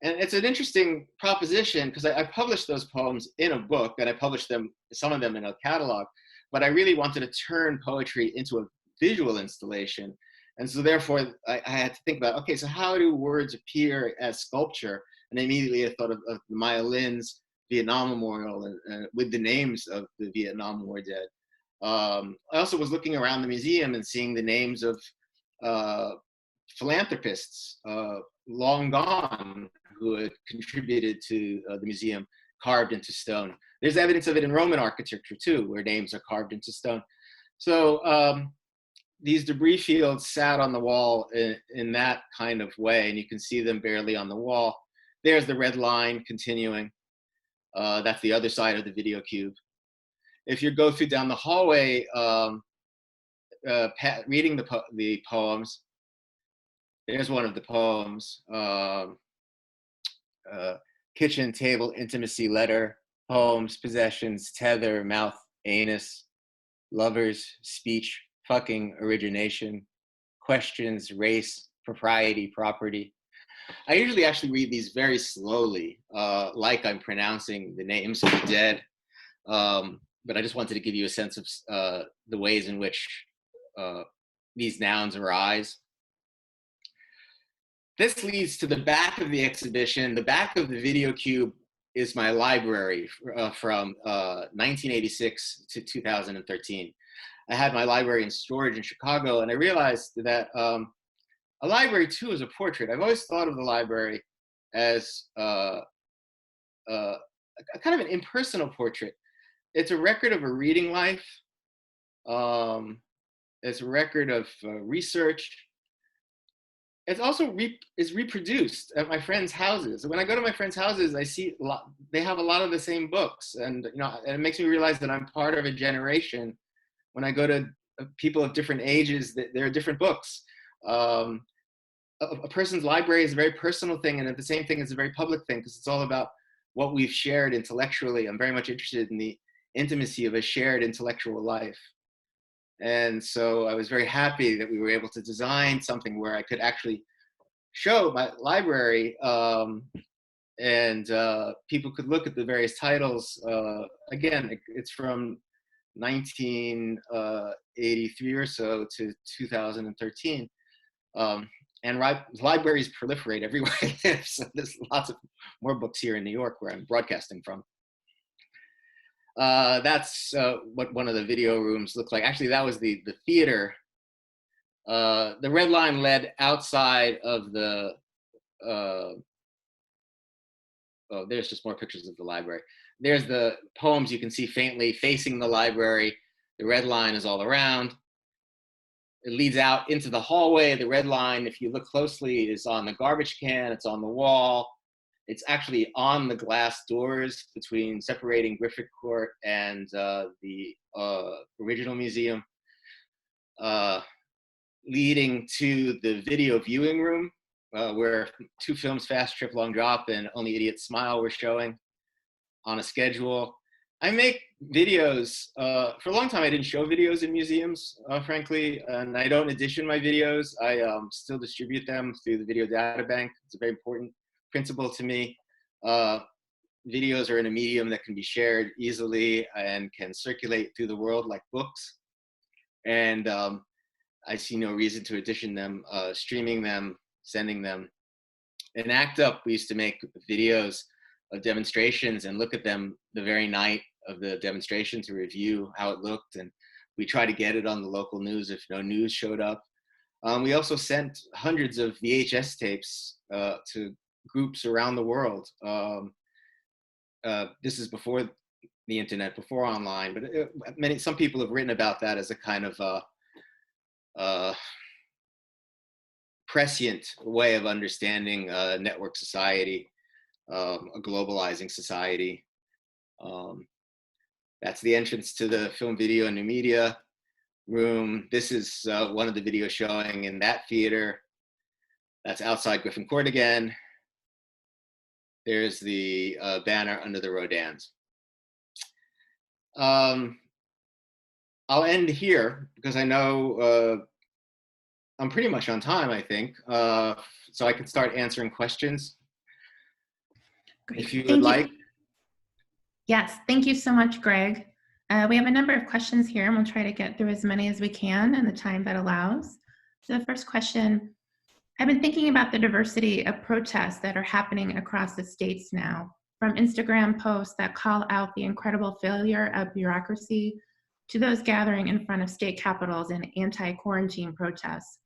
And it's an interesting proposition because I published those poems in a book, and I published some of them in a catalog, but I really wanted to turn poetry into a visual installation. And so therefore I had to think about, okay, so how do words appear as sculpture? And immediately I thought of Maya Lin's Vietnam Memorial and with the names of the Vietnam War dead. I also was looking around the museum and seeing the names of philanthropists long gone who had contributed to the museum, carved into stone. There's evidence of it in Roman architecture too, where names are carved into stone. So these debris fields sat on the wall in that kind of way, and you can see them barely on the wall. There's the red line continuing. That's the other side of the video cube. If you go through down the hallway, reading the poems, there's one of the poems. Kitchen, table, intimacy, letter, poems, possessions, tether, mouth, anus, lovers, speech, fucking, origination, questions, race, propriety, property. I usually actually read these very slowly, like I'm pronouncing the names of the dead. But I just wanted to give you a sense of the ways in which these nouns arise. This leads to the back of the exhibition. The back of the video cube is my library from 1986 to 2013. I had my library in storage in Chicago, and I realized that a library too is a portrait. I've always thought of the library as a kind of an impersonal portrait. It's a record of a reading life. It's a record of research. It's also is reproduced at my friends' houses. When I go to my friends' houses, I see they have a lot of the same books, and and it makes me realize that I'm part of a generation. When I go to people of different ages, there are different books. A person's library is a very personal thing, and at the same thing, it's a very public thing because it's all about what we've shared intellectually. I'm very much interested in the intimacy of a shared intellectual life. And so I was very happy that we were able to design something where I could actually show my library and people could look at the various titles. Again, it's from 1983 or so to 2013. And libraries proliferate everywhere. So there's lots of more books here in New York where I'm broadcasting from. That's what one of the video rooms looked like. Actually, that was the theater. The red line led outside of the oh, there's just more pictures of the library. There's the poems you can see faintly facing the library. The red line is all around. It leads out into the hallway. The red line, if you look closely, is on the garbage can. It's on the wall. It's actually on the glass doors between separating Griffith Court and the original museum, leading to the video viewing room, where 2 films, Fast Trip, Long Drop, and Only Idiots Smile, were showing on a schedule. I make videos. For a long time, I didn't show videos in museums, frankly, and I don't edition my videos. I still distribute them through the Video Data Bank. It's a very important principle to me. Videos are in a medium that can be shared easily and can circulate through the world like books. And I see no reason to edition them, streaming them, sending them. In ACT UP, we used to make videos of demonstrations and look at them the very night of the demonstration to review how it looked. And we try to get it on the local news if no news showed up. We also sent hundreds of VHS tapes to groups around the world. This is before the internet, before online, but some people have written about that as a kind of prescient way of understanding network society, a globalizing society. That's the entrance to the film, video, and new media room. This is one of the videos showing in that theater. That's outside Griffin Court again. There's the banner under the Rodins. I'll end here because I know I'm pretty much on time, I think. So I can start answering questions. Great. If you would like. Yes, thank you so much, Greg. We have a number of questions here, and we'll try to get through as many as we can in the time that allows. So the first question, I've been thinking about the diversity of protests that are happening across the states now, from Instagram posts that call out the incredible failure of bureaucracy to those gathering in front of state capitals in anti-quarantine protests.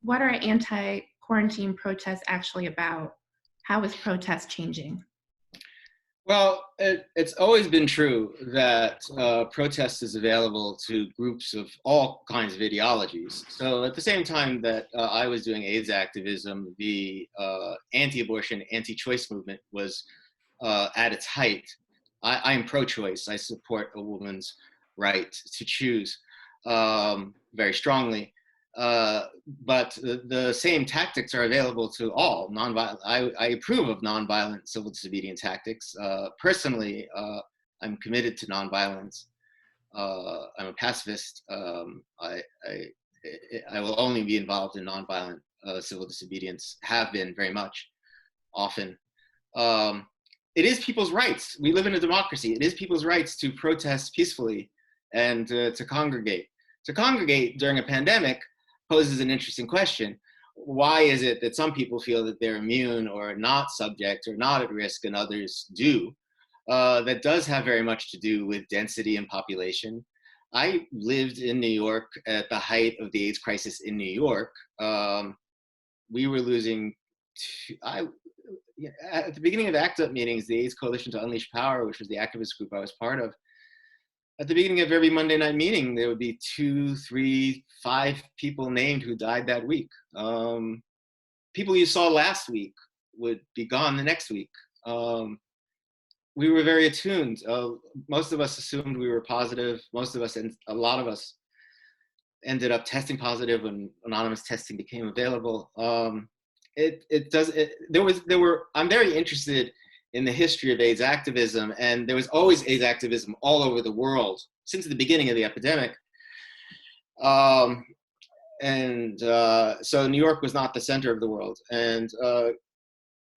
What are anti-quarantine protests actually about? How is protest changing? Well, it's always been true that protest is available to groups of all kinds of ideologies. So at the same time that I was doing AIDS activism, the anti-abortion, anti-choice movement was at its height. I am pro-choice. I support a woman's right to choose very strongly. But the same tactics are available to all nonviolent. I approve of nonviolent civil disobedience tactics. Personally, I'm committed to nonviolence. I'm a pacifist. I will only be involved in nonviolent civil disobedience, have been very much, often. It is people's rights. We live in a democracy. It is people's rights to protest peacefully and to congregate. To congregate during a pandemic poses an interesting question. Why is it that some people feel that they're immune or not subject or not at risk and others do? That does have very much to do with density and population. I lived in New York at the height of the AIDS crisis in New York. We were losing, at the beginning of ACT UP meetings, the AIDS Coalition to Unleash Power, which was the activist group I was part of, at the beginning of every Monday night meeting, there would be 2, 3, 5 people named who died that week. People you saw last week would be gone the next week. We were very attuned. Most of us assumed we were positive. Most of us, and a lot of us, ended up testing positive when anonymous testing became available. I'm very interested in the history of AIDS activism, and there was always AIDS activism all over the world since the beginning of the epidemic. So New York was not the center of the world, and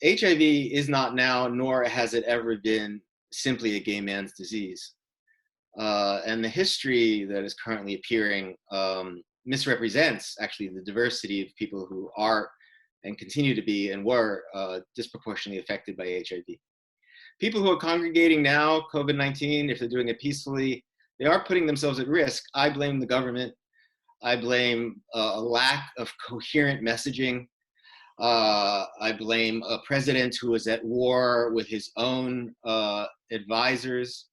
HIV is not now, nor has it ever been, simply a gay man's disease. And the history that is currently appearing misrepresents actually the diversity of people who are and continue to be and were disproportionately affected by HIV. People who are congregating now, COVID-19, if they're doing it peacefully, they are putting themselves at risk. I blame the government. I blame a lack of coherent messaging. I blame a president who was at war with his own advisors.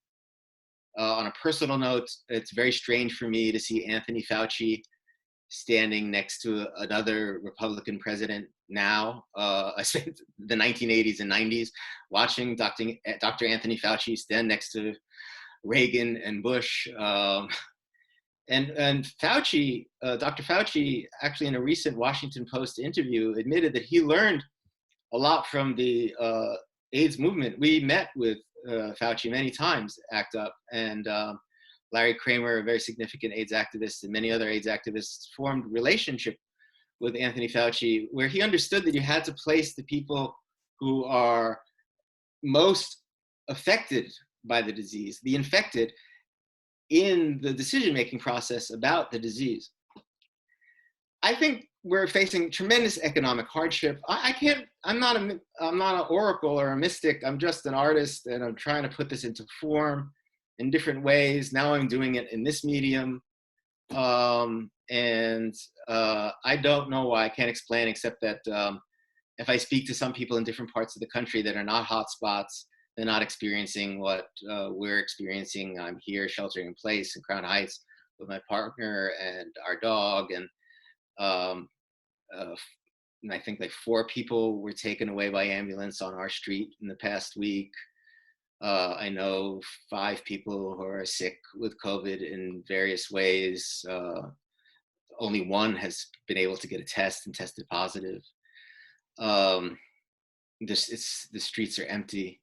On a personal note, it's very strange for me to see Anthony Fauci standing next to another Republican president now. I spent the 1980s and 90s watching Dr. Anthony Fauci stand next to Reagan and Bush. And Fauci, Dr. Fauci, actually in a recent Washington Post interview, admitted that he learned a lot from the AIDS movement. We met with Fauci many times, ACT UP, and Larry Kramer, a very significant AIDS activist, and many other AIDS activists formed a relationship with Anthony Fauci, where he understood that you had to place the people who are most affected by the disease, the infected, in the decision-making process about the disease. I think we're facing tremendous economic hardship. I'm not an oracle or a mystic. I'm just an artist, and I'm trying to put this into form in different ways. Now I'm doing it in this medium. I don't know why. I can't explain, except that if I speak to some people in different parts of the country that are not hotspots, they're not experiencing what we're experiencing. I'm here sheltering in place in Crown Heights with my partner and our dog. And I think like 4 people were taken away by ambulance on our street in the past week. I know 5 people who are sick with COVID in various ways. Only 1 has been able to get a test and tested positive. The streets are empty.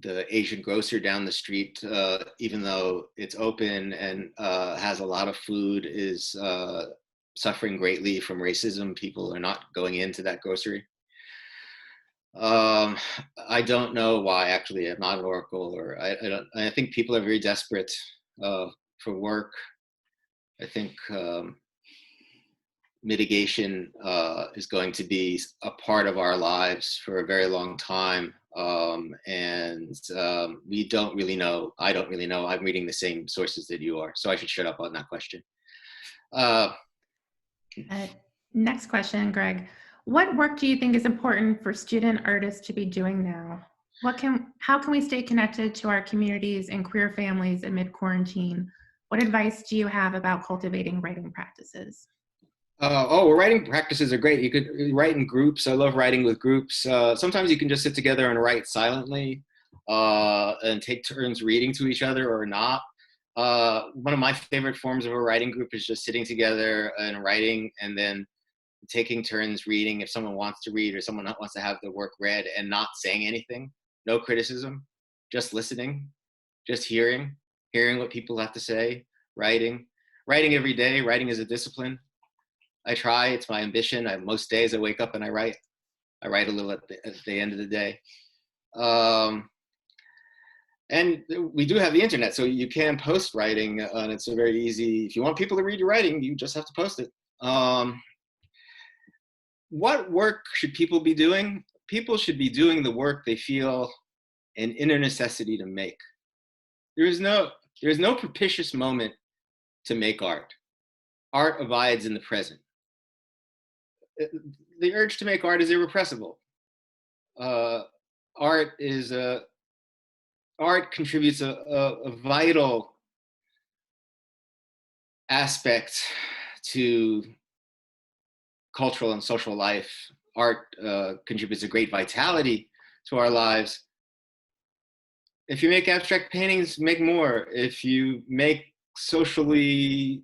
The Asian grocer down the street, even though it's open and has a lot of food, is suffering greatly from racism. People are not going into that grocery. I don't know why, actually. I'm not an oracle, or I think people are very desperate for work. I think mitigation is going to be a part of our lives for a very long time. We don't really know. I don't really know. I'm reading the same sources that you are, so I should shut up on that question. Next question, Greg. What work do you think is important for student artists to be doing now? How can we stay connected to our communities and queer families amid quarantine? What advice do you have about cultivating writing practices? Well, writing practices are great. You could write in groups. I love writing with groups. Sometimes you can just sit together and write silently and take turns reading to each other or not. One of my favorite forms of a writing group is just sitting together and writing, and then taking turns reading if someone wants to read or someone wants to have the work read, and not saying anything. No criticism, just listening, just hearing what people have to say, writing every day. Writing is a discipline. I try, it's my ambition. Most days I wake up and I write a little at the end of the day. And we do have the internet, so you can post writing, and it's a very easy, if you want people to read your writing, you just have to post it. What work should people be doing? People should be doing the work they feel an inner necessity to make. There's no propitious moment to make art. Art abides in the present. The urge to make art is irrepressible. Art contributes a vital aspect to cultural and social life. Art contributes a great vitality to our lives. If you make abstract paintings, make more. If you make socially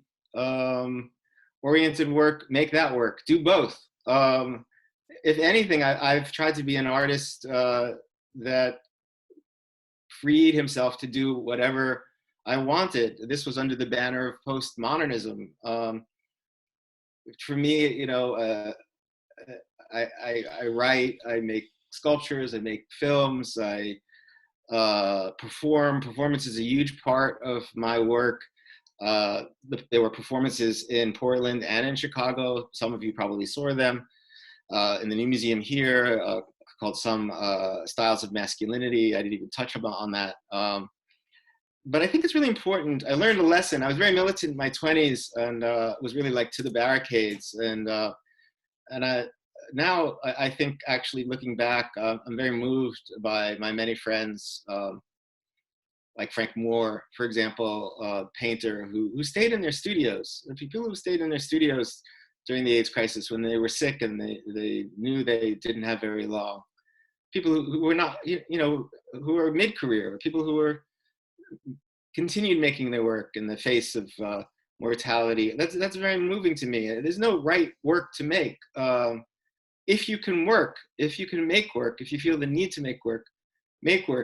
oriented work, make that work. Do both. If anything, I've tried to be an artist that freed himself to do whatever I wanted. This was under the banner of postmodernism. For me, I write, I make sculptures, I make films, I perform. Performance is a huge part of my work. There were performances in Portland and in Chicago. Some of you probably saw them in the new museum here called Some Styles of Masculinity. I didn't even touch on that. But I think it's really important. I learned a lesson. I was very militant in my 20s and was really like to the barricades. And I think actually looking back, I'm very moved by my many friends, like Frank Moore, for example, painter who stayed in their studios. The people who stayed in their studios during the AIDS crisis when they were sick and they knew they didn't have very long. People who were not, who were mid-career, people who were continued making their work in the face of mortality. That's very moving to me. There's no right work to make. If you can work, if you can make work, if you feel the need to make work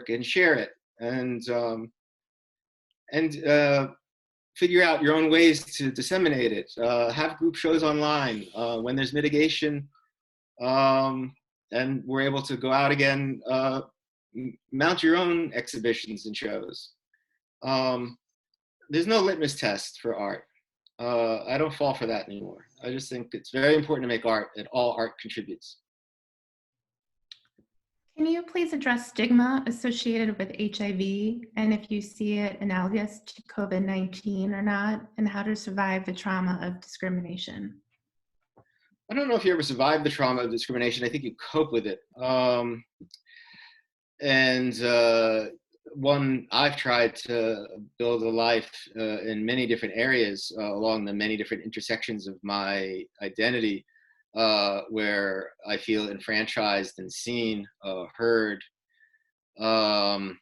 and share it, and figure out your own ways to disseminate it. Have group shows online when there's mitigation, and we're able to go out again. Mount your own exhibitions and shows. There's no litmus test for art. I don't fall for that anymore. I just think it's very important to make art, and all art contributes. Can you please address stigma associated with HIV, and if you see it analogous to COVID-19 or not, and how to survive the trauma of discrimination? I don't know if you ever survive the trauma of discrimination. I think you cope with it. One, I've tried to build a life in many different areas along the many different intersections of my identity, where I feel enfranchised and seen, heard. The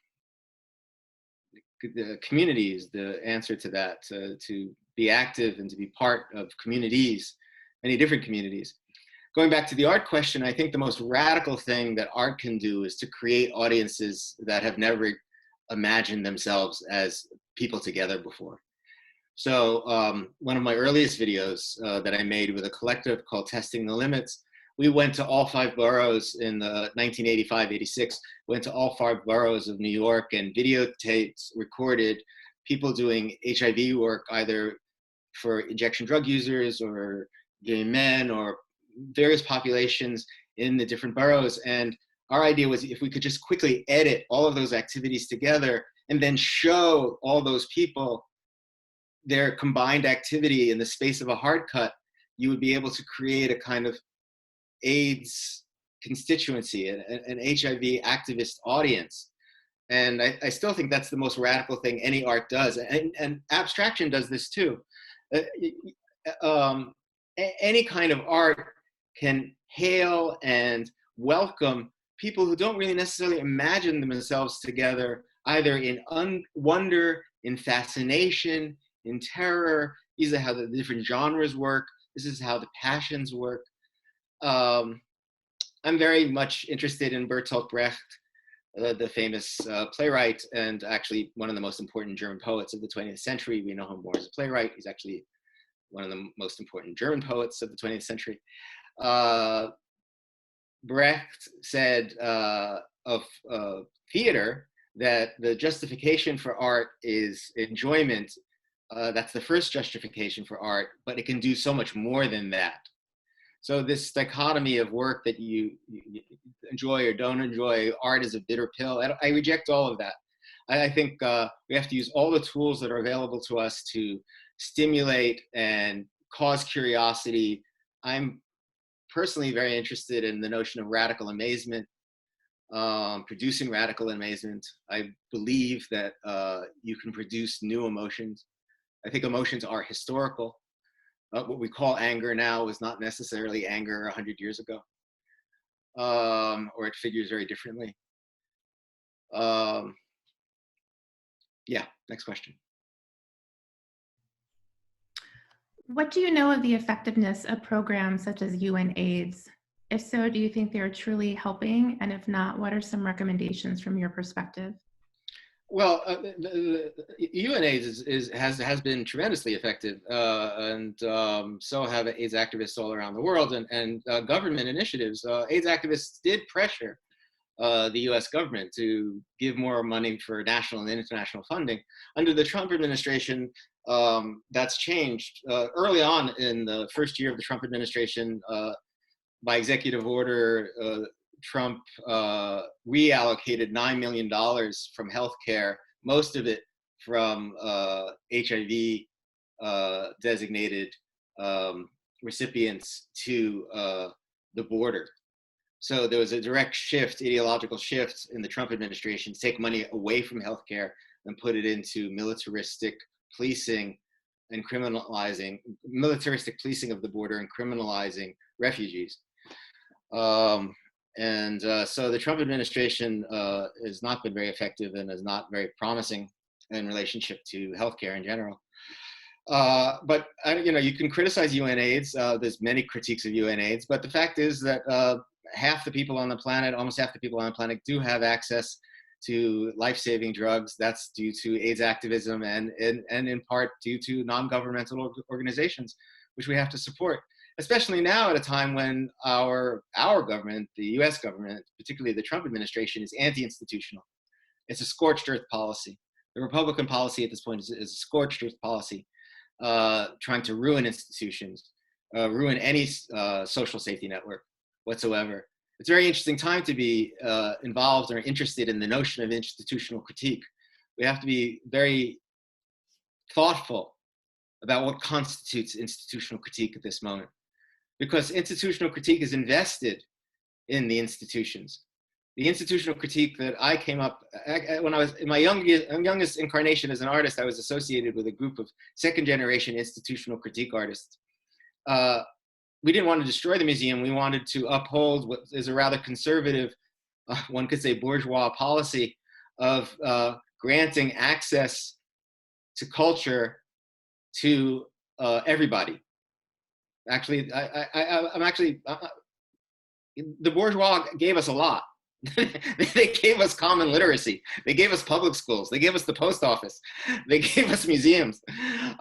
community is the answer to that, to be active and to be part of communities, many different communities. Going back to the art question, I think the most radical thing that art can do is to create audiences that have never imagined themselves as people together before. So one of my earliest videos that I made with a collective called Testing the Limits, we went to all 5 boroughs in the 1985-86, went to all 5 boroughs of New York and videotaped, recorded people doing HIV work, either for injection drug users or gay men or various populations in the different boroughs. And our idea was if we could just quickly edit all of those activities together and then show all those people their combined activity in the space of a hard cut, you would be able to create a kind of AIDS constituency, an HIV activist audience. And I still think that's the most radical thing any art does. And abstraction does this too. Any kind of art can hail and welcome people who don't really necessarily imagine themselves together, either in wonder, in fascination, in terror. These are how the different genres work. This is how the passions work. I'm very much interested in Bertolt Brecht, the famous playwright, and actually one of the most important German poets of the 20th century. We know him more as a playwright. He's actually one of the most important German poets of the 20th century. Brecht said of theater that the justification for art is enjoyment. That's the first justification for art, but it can do so much more than that. So this dichotomy of work that you enjoy or don't enjoy, art is a bitter pill. I reject all of that. I think we have to use all the tools that are available to us to stimulate and cause curiosity. I'm personally very interested in the notion of radical amazement, producing radical amazement. I believe that you can produce new emotions. I think emotions are historical. What we call anger now is not necessarily anger 100 years ago, or it figures very differently. Yeah, next question. What do you know of the effectiveness of programs such as UNAIDS? If so, do you think they are truly helping? And if not, what are some recommendations from your perspective? Well, UNAIDS has been tremendously effective, and so have AIDS activists all around the world, and government initiatives. AIDS activists did pressure the US government to give more money for national and international funding. Under the Trump administration, that's changed. Early on in the first year of the Trump administration, by executive order, Trump reallocated $9 million from healthcare, most of it from HIV designated recipients to the border. So there was a direct shift, ideological shift in the Trump administration to take money away from healthcare and put it into militaristic policing and criminalizing, militaristic policing of the border and criminalizing refugees. So the Trump administration has not been very effective and is not very promising in relationship to healthcare in general. But you can criticize UNAIDS. There's many critiques of UNAIDS, but the fact is that half the people on the planet, almost half the people on the planet, do have access to life-saving drugs. That's due to AIDS activism and in part due to non-governmental organizations, which we have to support. Especially now at a time when our government, the US government, particularly the Trump administration, is anti-institutional. It's a scorched earth policy. The Republican policy at this point is a scorched earth policy, trying to ruin institutions, ruin any social safety network whatsoever. It's a very interesting time to be involved or interested in the notion of institutional critique. We have to be very thoughtful about what constitutes institutional critique at this moment, because institutional critique is invested in the institutions. The institutional critique that I came up, when I was in my youngest incarnation as an artist, I was associated with a group of second-generation institutional critique artists. We didn't want to destroy the museum. We wanted to uphold what is a rather conservative, one could say bourgeois policy of granting access to culture to everybody. Actually, the bourgeois gave us a lot. They gave us common literacy. They gave us public schools. They gave us the post office. They gave us museums.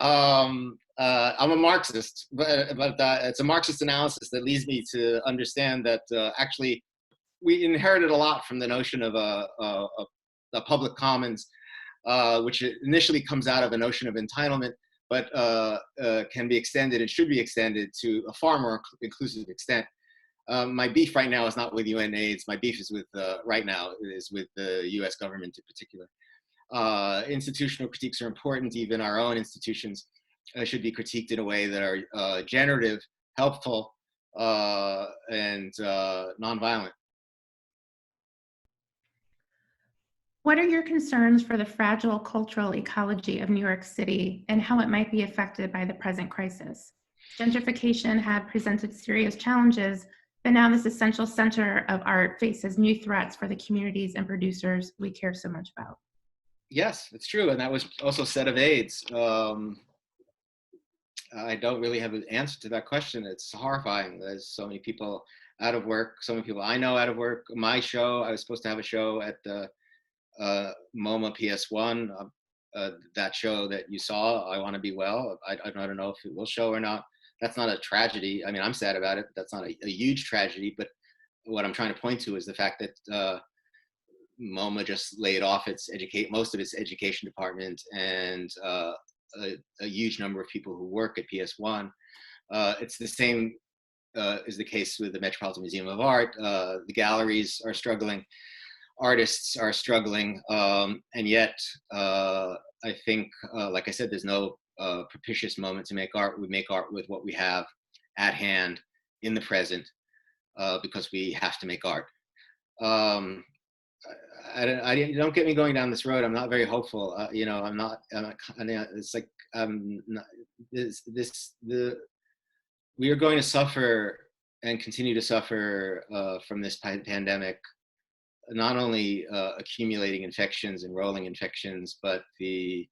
I'm a Marxist, but it's a Marxist analysis that leads me to understand that actually we inherited a lot from the notion of a public commons, which initially comes out of a notion of entitlement, but can be extended and should be extended to a far more inclusive extent. My beef right now is not with UNAIDS. My beef is with right now is with the U.S. government in particular. Institutional critiques are important. Even our own institutions should be critiqued in a way that are generative, helpful, and nonviolent. What are your concerns for the fragile cultural ecology of New York City and how it might be affected by the present crisis? Gentrification had presented serious challenges, but now this essential center of art faces new threats for the communities and producers we care so much about. Yes, it's true. And that was also said of AIDS. I don't really have an answer to that question. It's horrifying. There's so many people out of work, so many people I know out of work. My show, I was supposed to have a show at the MoMA PS1, that show that you saw, I Want to Be Well. I don't know if it will show or not. That's not a tragedy. I mean, I'm sad about it. That's not a huge tragedy, but what I'm trying to point to is the fact that MoMA just laid off most of its education department and a huge number of people who work at PS1. It's the same is the case with the Metropolitan Museum of Art. The galleries are struggling. Artists are struggling, and yet I think, like I said, there's no propitious moment to make art. We make art with what we have at hand in the present, because we have to make art. Don't get me going down this road. I'm not very hopeful. I'm not. It's like we are going to suffer and continue to suffer from this pandemic. Not only accumulating infections and rolling infections, but the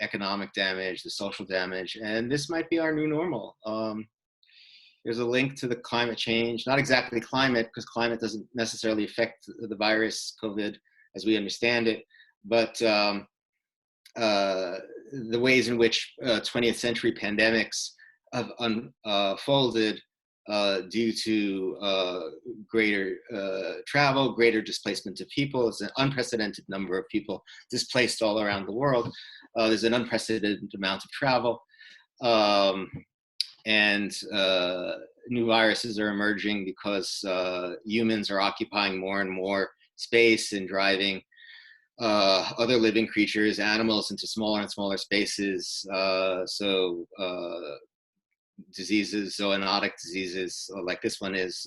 economic damage, the social damage, and this might be our new normal. There's a link to the climate change, not exactly climate, because climate doesn't necessarily affect the virus, COVID, as we understand it, but the ways in which 20th century pandemics have unfolded due to greater travel, greater displacement of people. It's an unprecedented number of people displaced all around the world. There's an unprecedented amount of travel. And new viruses are emerging because humans are occupying more and more space and driving other living creatures, animals, into smaller and smaller spaces. So diseases, zoonotic diseases, like this one is,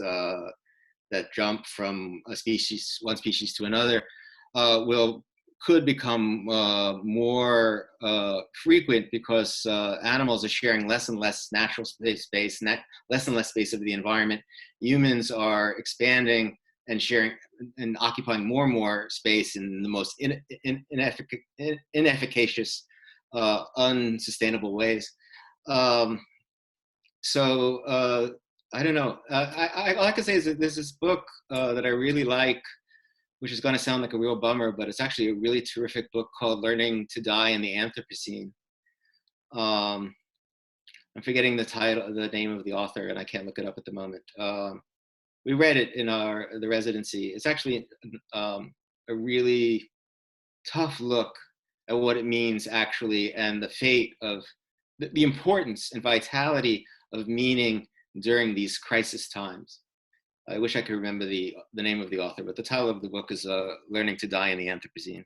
that jump from one species to another, could become more frequent because animals are sharing less and less natural space, less and less space of the environment. Humans are expanding and sharing and occupying more and more space in the most inefficacious, unsustainable ways. I don't know. All I can say is that there's this book that I really like, which is going to sound like a real bummer, but it's actually a really terrific book called Learning to Die in the Anthropocene. I'm forgetting the name of the author, and I can't look it up at the moment. We read it in the residency. It's actually a really tough look at what it means actually, and the fate of the importance and vitality of meaning during these crisis times. I wish I could remember the name of the author, but the title of the book is Learning to Die in the Anthropocene.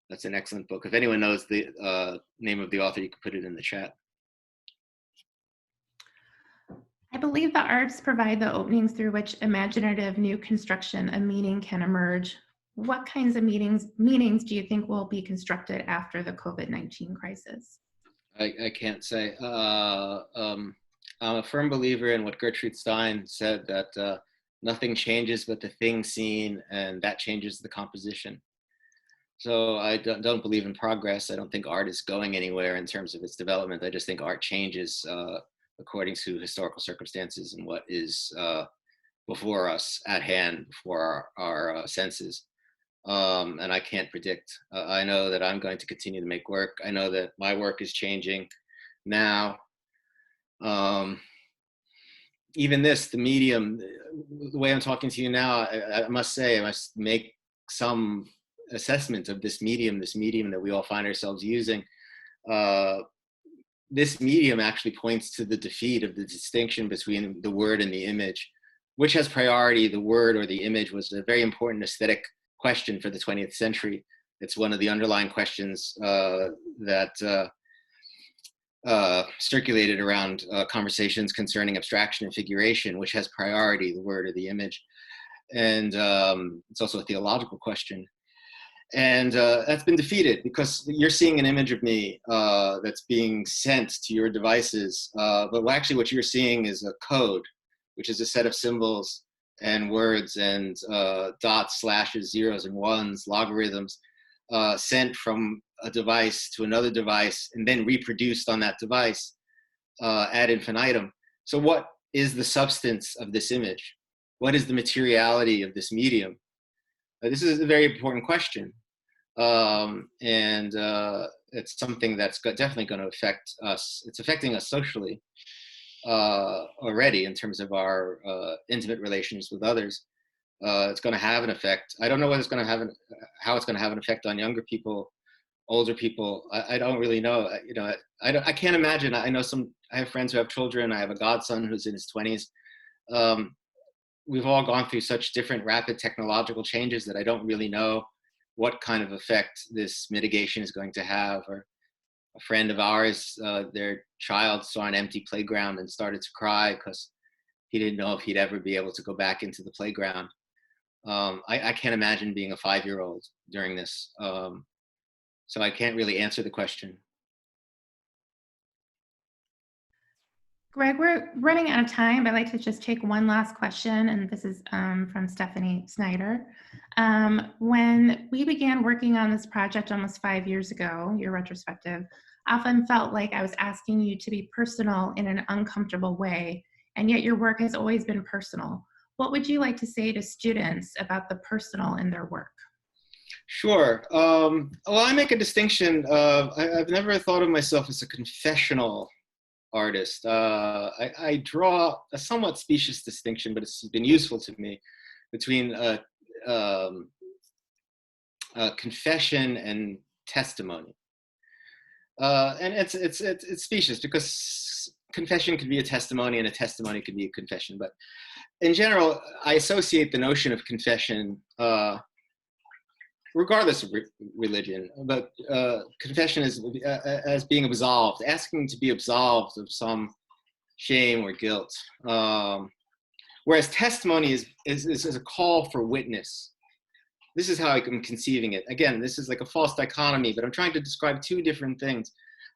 That's an excellent book. If anyone knows the name of the author, you can put it in the chat. I believe the arts provide the openings through which imaginative new construction and meaning can emerge. What kinds of meanings do you think will be constructed after the COVID-19 crisis? I can't say. I'm a firm believer in what Gertrude Stein said, that nothing changes but the thing seen, and that changes the composition. So I don't believe in progress. I don't think art is going anywhere in terms of its development. I just think art changes according to historical circumstances and what is before us, at hand, before our senses. And I can't predict. I know that I'm going to continue to make work. I know that my work is changing now. Even this, the medium, the way I'm talking to you now, I must say, I must make some assessment of this medium that we all find ourselves using. This medium actually points to the defeat of the distinction between the word and the image. Which has priority, the word or the image, was a very important aesthetic question for the 20th century. It's one of the underlying questions that circulated around conversations concerning abstraction and figuration, which has priority, the word or the image. And it's also a theological question. And that's been defeated because you're seeing an image of me that's being sent to your devices. But actually what you're seeing is a code, which is a set of symbols and words and dots, slashes, zeros and ones, logarithms, sent from a device to another device and then reproduced on that device ad infinitum. So what is the substance of this image? What is the materiality of this medium? This is a very important question. It's something that's definitely going to affect us. It's affecting us socially already in terms of our intimate relations with others. It's going to have an effect. I don't know what it's going to have, how it's going to have an effect on younger people, older people. I don't really know. You know, I can't imagine. I have friends who have children. I have a godson who's in his 20s. We've all gone through such different rapid technological changes that I don't really know what kind of effect this mitigation is going to have. Or a friend of ours, their child saw an empty playground and started to cry because he didn't know if he'd ever be able to go back into the playground. I can't imagine being a 5-year-old during this. So I can't really answer the question. Gregg, we're running out of time. I'd like to just take one last question, and this is from Stephanie Snyder. When we began working on this project almost 5 years ago, your retrospective, I often felt like I was asking you to be personal in an uncomfortable way, and yet your work has always been personal. What would you like to say to students about the personal in their work? Sure. Well, I make a distinction. I've never thought of myself as a confessional artist. I draw a somewhat specious distinction, but it's been useful to me, between confession and testimony. And it's specious because confession could be a testimony and a testimony could be a confession. But in general, I associate the notion of confession, regardless of religion, but confession as being absolved, asking to be absolved of some shame or guilt. Whereas testimony is a call for witness. This is how I'm conceiving it. Again, this is like a false dichotomy, but I'm trying to describe two different things.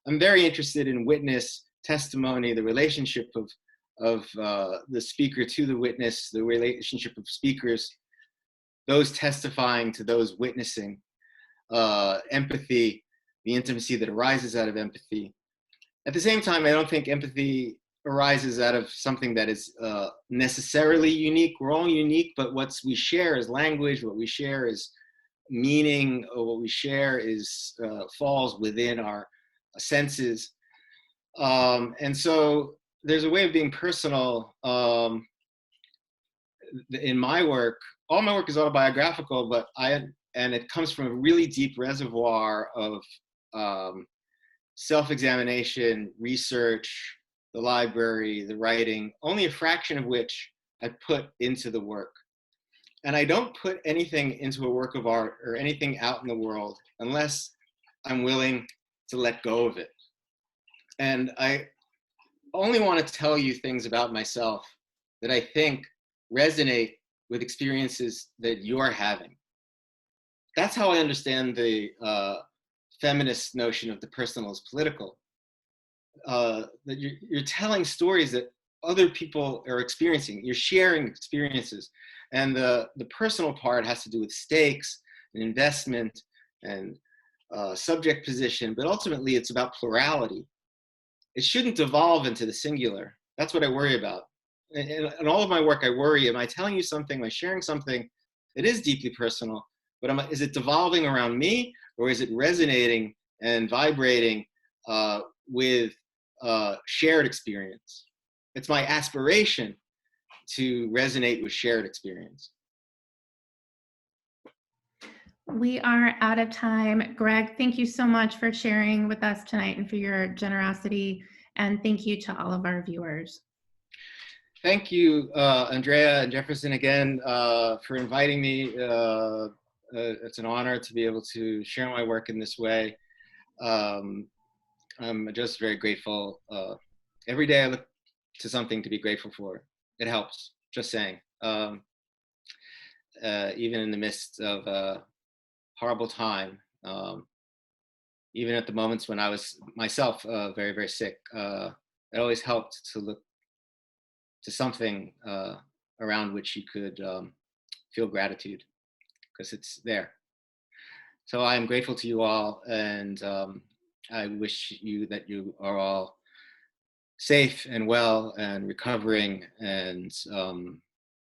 I'm very interested in witness, testimony, the relationship of the speaker to the witness, the relationship of speakers, those testifying to those witnessing, empathy, the intimacy that arises out of empathy. At the same time, I don't think empathy arises out of something that is necessarily unique. We're all unique, but what we share is language, what we share is meaning, or what we share is falls within our senses. And so there's a way of being personal in my work. All my work is autobiographical, but and it comes from a really deep reservoir of self-examination, research, the library, the writing, only a fraction of which I put into the work. And I don't put anything into a work of art or anything out in the world unless I'm willing to let go of it. And I only want to tell you things about myself that I think resonate with experiences that you're having. That's how I understand the feminist notion of the personal as political. That you're telling stories that other people are experiencing. You're sharing experiences. And the personal part has to do with stakes and investment and subject position, but ultimately it's about plurality. It shouldn't devolve into the singular. That's what I worry about. In all of my work, I worry, am I telling you something, am I sharing something that is deeply personal, but is it devolving around me, or is it resonating and vibrating with shared experience? It's my aspiration to resonate with shared experience. We are out of time. Gregg, thank you so much for sharing with us tonight and for your generosity. And thank you to all of our viewers. Thank you, Andrea and Jefferson, again, for inviting me. It's an honor to be able to share my work in this way. I'm just very grateful. Every day I look to something to be grateful for. It helps, just saying. Even in the midst of a horrible time, even at the moments when I was myself very, very sick, it always helped to look to something around which you could feel gratitude, because it's there. So I am grateful to you all, and I wish you that you are all safe and well and recovering, and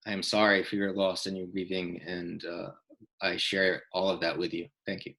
I am sorry for your loss and your grieving, and I share all of that with you. Thank you.